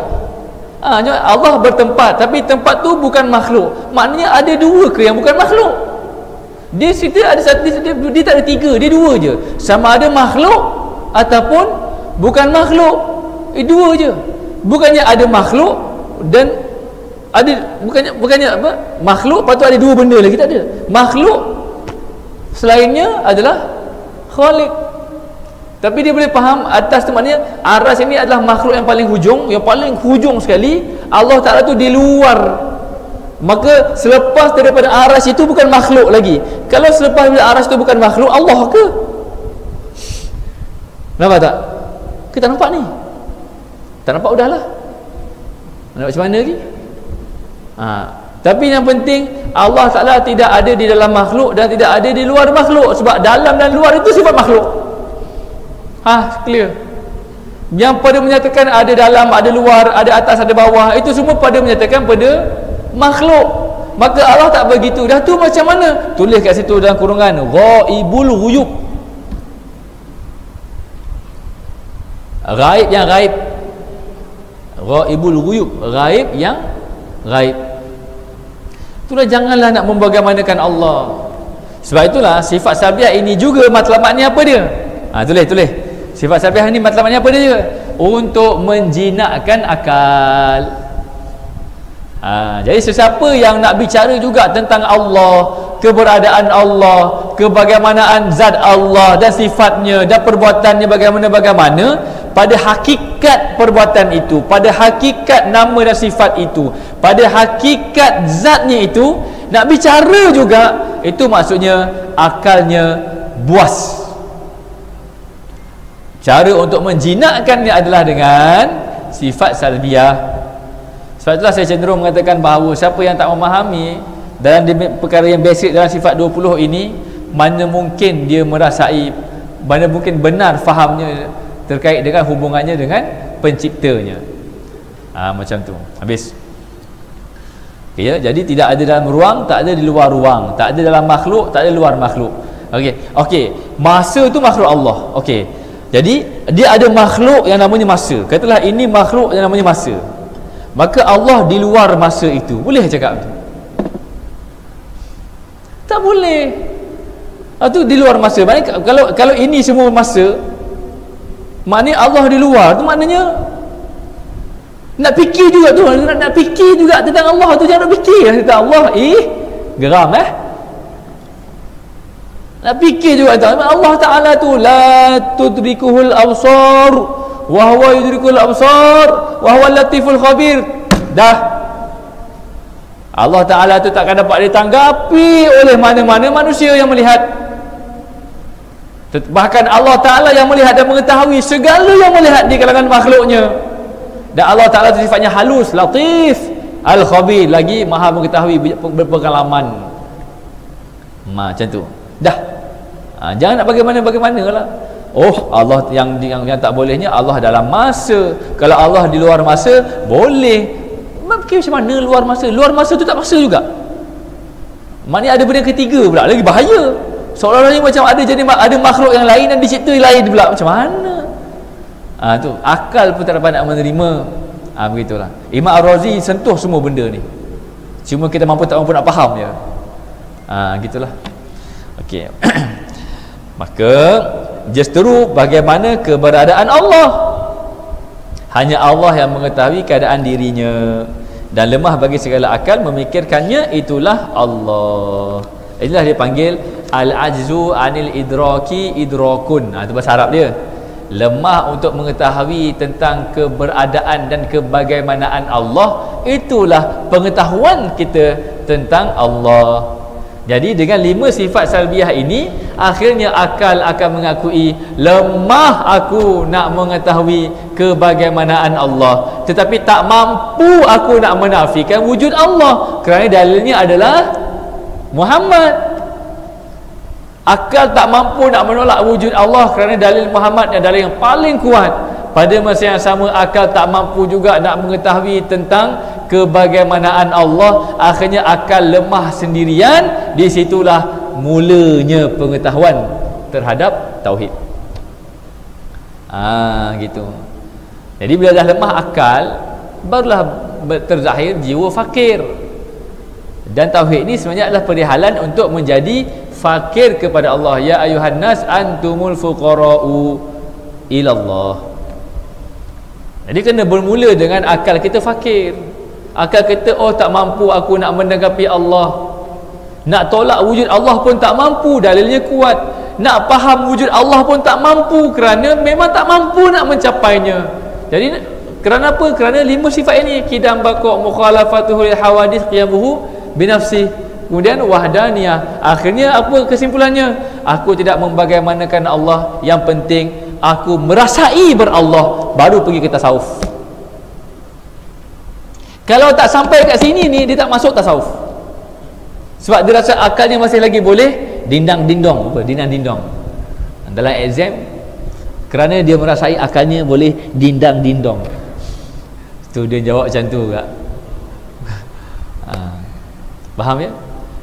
Allah bertempat, tapi tempat tu bukan makhluk. Maknanya ada dua ke yang bukan makhluk? Dia situ ada satu, dia tak ada tiga, dia dua je. Sama ada makhluk ataupun bukan makhluk. Dua je. Bukannya ada makhluk dan ada, bukannya apa? Makhluk lepas tu ada dua benda lagi, tak ada. Makhluk selainnya adalah khaliq. Tapi dia boleh faham atas tu, maknanya aras ini adalah makhluk yang paling hujung sekali. Allah Ta'ala tu di luar. Maka selepas daripada aras itu bukan makhluk lagi. Kalau selepas daripada aras itu bukan makhluk, Allah ke? Nampak tak? Kita nampak ni. Tak nampak, udahlah. Nak macam mana lagi? Tapi yang penting Allah Ta'ala tidak ada di dalam makhluk dan tidak ada di luar makhluk. Sebab dalam dan luar itu sifat makhluk. Clear. Yang pada menyatakan ada dalam, ada luar, ada atas, ada bawah, itu semua pada menyatakan pada makhluk. Maka Allah tak begitu. Dah tu macam mana? Tulis kat situ dalam kurungan ghaibul ghuyub. Ghaib yang ghaib. Ghaibul ghuyub, ghaib yang ghaib. Itulah, janganlah nak membagaimanakan Allah. Sebab itulah sifat sabiah ini juga matlamatnya apa dia? Tulis. Sifat sabiah ni matlamatnya apa dia? Untuk menjinakkan akal. Jadi sesiapa yang nak bicara juga tentang Allah, keberadaan Allah, kebagaimanaan zat Allah dan sifatnya dan perbuatannya bagaimana-bagaimana, pada hakikat perbuatan itu, pada hakikat nama dan sifat itu, pada hakikat zatnya itu, nak bicara juga, itu maksudnya akalnya buas. Cara untuk menjinakkannya adalah dengan sifat salbiah. Sebab itulah saya cenderung mengatakan bahawa siapa yang tak memahami dalam perkara yang basic dalam sifat 20 ini, mana mungkin dia merasai, mana mungkin benar fahamnya terkait dengan hubungannya dengan penciptanya. Macam tu. Habis. Okey ya, jadi tidak ada dalam ruang, tak ada di luar ruang, tak ada dalam makhluk, tak ada luar makhluk. Okey, masa tu makhluk Allah. Okey, jadi dia ada makhluk yang namanya masa. Katalah ini makhluk yang namanya masa, maka Allah di luar masa itu. Boleh cakap tu? Tak boleh. Itu di luar masa. Maknanya kalau ini semua masa, maknanya Allah di luar tu, maknanya nak fikir juga tu, nak fikir juga tentang Allah tu. Jangan nak fikir tentang Allah, geram nak fikir juga tentang Allah Ta'ala tu. La tudrikuhul absar wa huwa yudrikul absar wa huwa latiful khabir. Dah, Allah Ta'ala tu takkan dapat ditanggapi oleh mana-mana manusia yang melihat. Bahkan Allah Ta'ala yang melihat dan mengetahui segala yang melihat di kalangan makhluknya. Dan Allah Ta'ala tu sifatnya halus, latif, al-khabir, lagi maha mengetahui, berpengalaman. Macam tu. Dah. Jangan nak bagaimana lah. Allah yang tak bolehnya Allah dalam masa. Kalau Allah di luar masa, boleh. Macam mana luar masa? Luar masa tu tak masa juga. Maknanya ada benda ketiga pula, lagi bahaya. Seolah-olah macam ada makhluk yang lain dan dicipta lain pula. Macam mana? Tu akal pun tak dapat nak menerima. Begitulah. Imam Ar-Razi sentuh semua benda ni. Cuma kita tak mampu nak faham je. Gitulah. Okey. Maka justru bagaimana keberadaan Allah, hanya Allah yang mengetahui keadaan dirinya, dan lemah bagi segala akal memikirkannya. Itulah Allah. Inilah dia panggil al-ajzu anil idraki idrakun. Itu bahasa Arab dia. Lemah untuk mengetahui tentang keberadaan dan kebagaimanaan Allah. Itulah pengetahuan kita tentang Allah. Jadi dengan 5 sifat salbiah ini, akhirnya akal akan mengakui lemah aku nak mengetahui kebagaimanaan Allah, tetapi tak mampu aku nak menafikan wujud Allah, kerana dalilnya adalah Muhammad. Akal tak mampu nak menolak wujud Allah kerana dalil Muhammad adalah dalil yang paling kuat. Pada masa yang sama, akal tak mampu juga nak mengetahui tentang kebagaimanaan Allah. Akhirnya akal lemah sendirian. Di situlah mulanya pengetahuan terhadap tauhid. Gitu. Jadi bila dah lemah akal, barulah terzahir jiwa fakir. Dan tauhid ni sebenarnya adalah perihal untuk menjadi fakir kepada Allah. Ya ayuhan nas antumul fuqara'u ilallah. Jadi kena bermula dengan akal kita fakir. Akal kita tak mampu aku nak menanggapi Allah. Nak tolak wujud Allah pun tak mampu, dalilnya kuat. Nak faham wujud Allah pun tak mampu, kerana memang tak mampu nak mencapainya. Jadi kerana apa? Kerana 5 sifat ini, kidam baqa' mukhalafatuhu lil hawadith qiyamuhu binafsi. Kemudian wahdaniyah. Akhirnya apa kesimpulannya? Aku tidak membagaimanakan Allah. Yang penting aku merasai berallah, baru pergi ke tasawuf. Kalau tak sampai kat sini ni, dia tak masuk tasawuf. Sebab dia rasa akalnya masih lagi boleh dindang-dindong. Apa? Dindang-dindong dalam exam, kerana dia merasai akalnya boleh dindang-dindong. Tu dia jawab macam tu juga. Faham ya?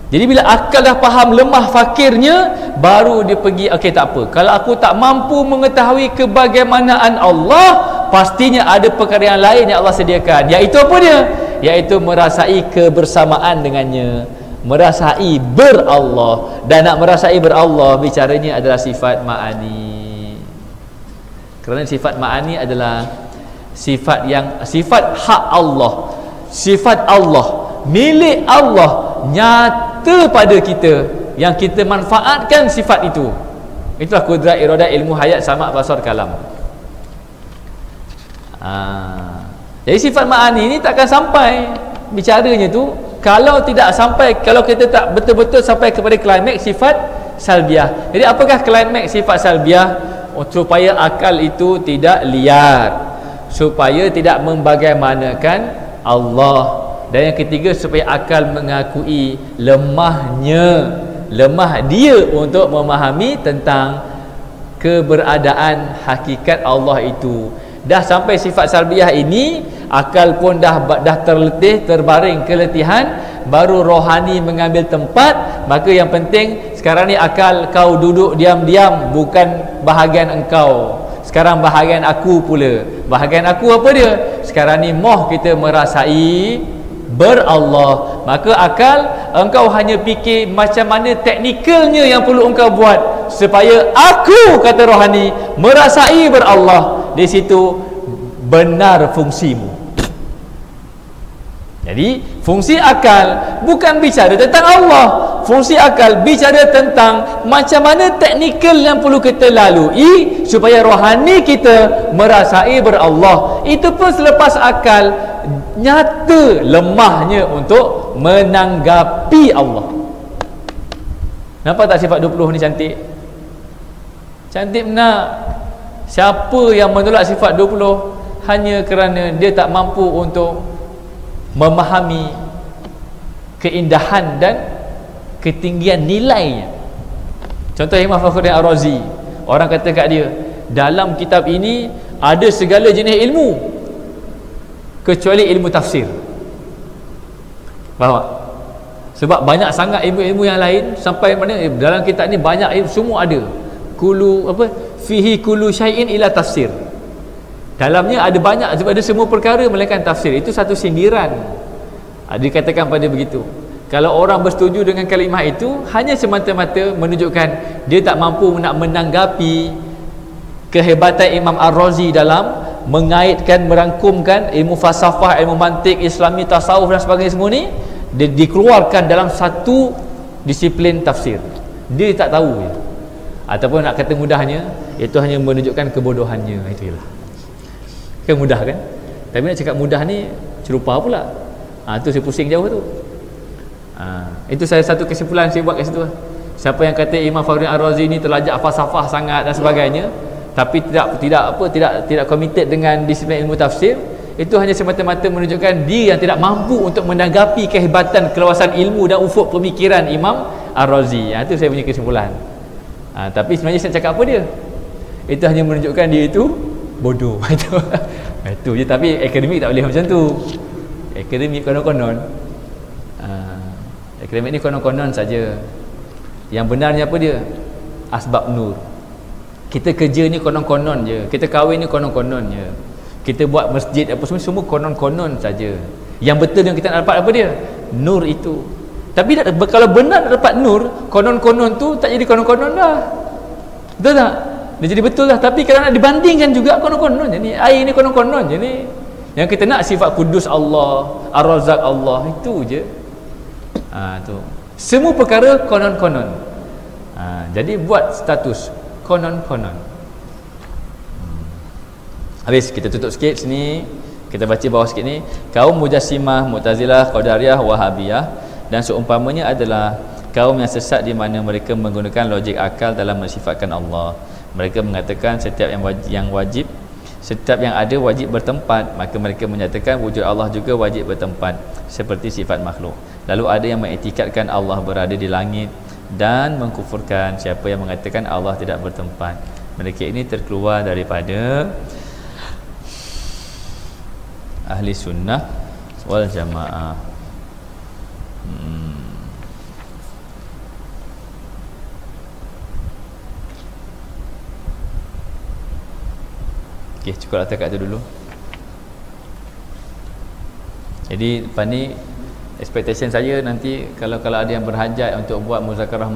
Jadi bila akal dah faham lemah fakirnya, baru dia pergi, okey tak apa, kalau aku tak mampu mengetahui kebagaimanaan Allah, pastinya ada perkara yang lain yang Allah sediakan. Iaitu apa dia? Iaitu merasai kebersamaan dengannya, merasai berallah. Dan nak merasai berallah, bicaranya adalah sifat ma'ani. Kerana sifat ma'ani adalah sifat hak Allah, sifat Allah, milik Allah, nyata pada kita, yang kita manfaatkan sifat itu. Itulah kudrat, iradah, ilmu, hayat, sama', basar, kalam. Jadi sifat ma'ani ni takkan sampai bicaranya tu kalau tidak sampai, kalau kita tak betul-betul sampai kepada klimaks sifat salbiah. Jadi apakah klimaks sifat salbiah? Supaya akal itu tidak liar, supaya tidak membagaimanakan Allah. Dan yang ketiga, supaya akal mengakui lemah dia untuk memahami tentang keberadaan hakikat Allah itu. Dah sampai sifat salbiah ini, akal pun dah terletih, terbaring keletihan, baru rohani mengambil tempat. Maka yang penting sekarang ni akal kau duduk diam-diam, bukan bahagian engkau. Sekarang bahagian aku pula. Bahagian aku apa dia? Sekarang ni moh kita merasai berallah. Maka akal engkau hanya fikir macam mana teknikalnya yang perlu engkau buat supaya aku, kata rohani, merasai berallah. Di situ benar fungsimu. Jadi fungsi akal bukan bicara tentang Allah. Fungsi akal bicara tentang macam mana teknikal yang perlu kita lalui supaya rohani kita merasai berallah. Itu pun selepas akal nyata lemahnya untuk menanggapi Allah. Nampak tak sifat 20 ni cantik? Cantik benar. Siapa yang menolak sifat 20 hanya kerana dia tak mampu untuk memahami keindahan dan ketinggian nilainya. Contoh Imam Fakhruddin Ar-Razi, orang kata kat dia, dalam kitab ini ada segala jenis ilmu kecuali ilmu tafsir. Faham tak? Sebab banyak sangat ilmu-ilmu yang lain, sampai mana dalam kitab ni banyak ilmu, semua ada. Fihi kullu syai'in ila tafsir. Dalamnya ada banyak, ada semua perkara melainkan tafsir. Itu satu sindiran. Dikatakan pada begitu. Kalau orang bersetuju dengan kalimah itu, hanya semata-mata menunjukkan dia tak mampu nak menanggapi kehebatan Imam Ar-Razi dalam mengaitkan, merangkumkan ilmu falsafah, ilmu mantik, Islami, tasawuf dan sebagainya semua ni, dia dikeluarkan dalam satu disiplin tafsir. Dia tak tahu je. Ataupun nak kata mudahnya, itu hanya menunjukkan kebodohannya. Itulah. Kan mudah kan? Tapi nak cakap mudah ni cerupa pula. Tu saya pusing jauh tu. Itu saya satu kesimpulan saya buat kat situ. Siapa yang kata Imam Fakhruddin Ar-Razi ni terlajak falsafah sangat dan sebagainya, tapi tidak committed dengan disiplin ilmu tafsir, itu hanya semata-mata menunjukkan dia yang tidak mampu untuk menanggapi kehebatan, keluasan ilmu dan ufuk pemikiran Imam Ar-Razi. Itu saya punya kesimpulan. Tapi sebenarnya saya cakap apa dia? Itu hanya menunjukkan dia itu bodoh. Itu je. Tapi akademik tak boleh macam tu. Akademik konon-konon, akademik ni konon-konon saja. Yang benarnya apa dia? Asbab nur. Kita kerja ni konon-konon je, kita kahwin ni konon-konon je, kita buat masjid apa semua konon-konon saja. Yang betul yang kita nak dapat apa dia? Nur itu. Tapi kalau benar nak dapat nur, konon-konon tu tak jadi konon-konon dah. Betul tak? Dia jadi betul lah. Tapi kalau nak dibandingkan juga konon-konon je ni. Air ni konon-konon je ni. Yang kita nak sifat kudus Allah, Ar-Razzaq Allah, itu je. Tu. Semua perkara konon-konon. Jadi buat status konon-konon. Habis, kita tutup sikit sini. Kita baca bawah sikit ni. Kaum Mujassimah, Mu'tazilah, Qadariyah, Wahabiyah dan seumpamanya adalah kaum yang sesat di mana mereka menggunakan logik akal dalam mensifatkan Allah. Mereka mengatakan setiap yang wajib, setiap yang ada wajib bertempat, maka mereka menyatakan wujud Allah juga wajib bertempat seperti sifat makhluk. Lalu ada yang mengiktikadkan Allah berada di langit dan mengkufurkan siapa yang mengatakan Allah tidak bertempat. Mereka ini terkeluar daripada ahli sunnah wal jamaah. Okey, cukup letak kat tu dulu. Jadi lepas ni expectation saya nanti kalau ada yang berhajat untuk buat muzakarah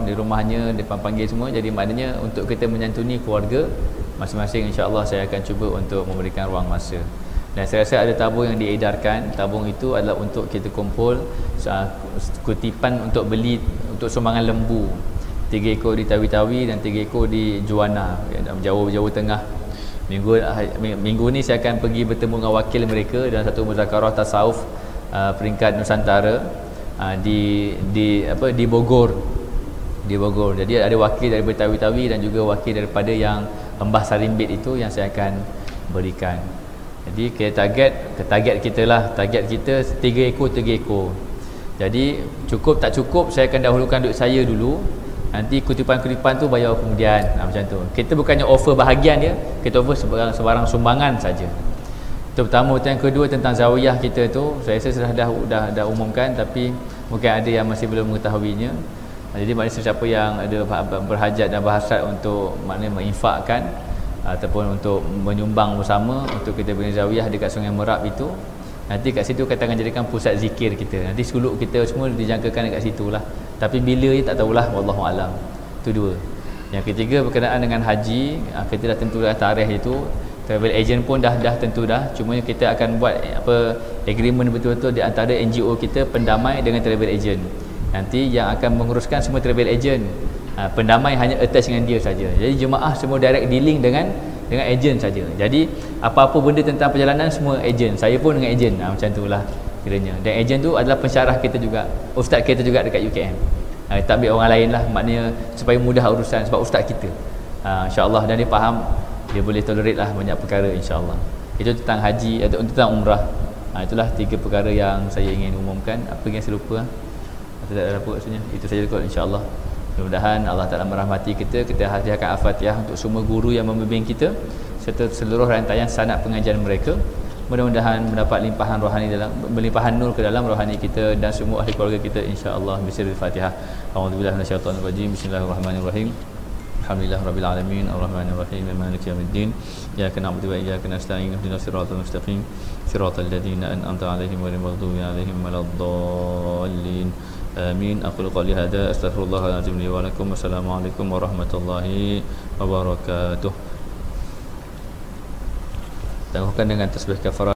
di rumahnya, depan panggil semua, jadi maknanya untuk kita menyantuni keluarga masing-masing, insya-Allah saya akan cuba untuk memberikan ruang masa. Dan saya rasa ada tabung yang diedarkan. Tabung itu adalah untuk kita kumpul kutipan untuk beli untuk sumbangan lembu, 3 ekor di Tawi-Tawi dan 3 ekor di Juana, Jawa Tengah. Minggu ni saya akan pergi bertemu dengan wakil mereka dalam satu muzakarah tasawuf peringkat Nusantara di Bogor. Di Bogor. Jadi ada wakil daripada Tawi-Tawi dan juga wakil daripada yang Pembah Sarimbit itu yang saya akan berikan. Jadi target kita lah, target kita 3 ekor. Jadi cukup tak cukup saya akan dahulukan duit saya dulu. Nanti kutipan-kutipan tu bayar kemudian. Macam tu. Kita bukannya offer bahagian dia, kita offer sebarang sumbangan saja. Itu pertama. Yang kedua tentang zawiyah kita tu, saya rasa sudah dah umumkan, tapi mungkin ada yang masih belum mengetahuinya. Jadi maknanya sesiapa yang ada berhajat dan berhasrat untuk maknanya menginfakkan ataupun untuk menyumbang bersama untuk kita punya zawiyah dekat Sungai Merab itu, nanti kat situ kita akan jadikan pusat zikir kita. Nanti suluk kita semua dijangkakan dekat situ lah. Tapi bila ni tak tahulah, wallahu alam. Itu dua. Yang ketiga berkenaan dengan haji, kita dah tentu dah tarikh itu. Travel agent pun dah tentu dah. Cuma kita akan buat agreement betul-betul di antara NGO kita pendamai dengan travel agent. Nanti yang akan menguruskan semua travel agent. Pendamai hanya attach dengan dia saja. Jadi jemaah semua direct dealing dengan agent saja. Jadi apa-apa benda tentang perjalanan semua agent. Saya pun dengan agent. Macam itulah kiranya. Dan agent tu adalah pensyarah kita juga. Ustaz kita juga dekat UKM. Tak ambil orang lain lah. Maknanya supaya mudah urusan sebab ustaz kita. InsyaAllah, dan dia faham, dia boleh tolerate lah banyak perkara insyaAllah. Itu tentang haji atau tentang umrah. Itulah 3 perkara yang saya ingin umumkan. Apa yang saya lupa? Atau tak ada apa maksudnya? Itu saja kot insyaAllah. Mudah-mudahan Allah Ta'ala merahmati kita. Kita hadiahkan Al-Fatihah untuk semua guru yang membimbing kita serta seluruh rantaian sanad pengajian mereka. Mudah-mudahan mendapat limpahan rohani melimpahan nur ke dalam rohani kita dan semua ahli keluarga kita insya-Allah. Bismillahirrahmanirrahim. A'udzubillahi minasyaitonir rajim. Bismillahirrahmanirrahim. Alhamdulillah rabbil alamin arrahmanir rahim maliki yaumiddin iyyaka na'budu wa iyyaka nasta'in ihdinas siratal mustaqim siratal ladzina an'amta 'alaihim ghairil maghdubi 'alaihim waladdallin. Amin. Aqulu qali hadza astaghfirullahal azim li wa lakum. Wassalamualaikum warahmatullahi wabarakatuh. Tangguhkan dengan tasbih kafarah.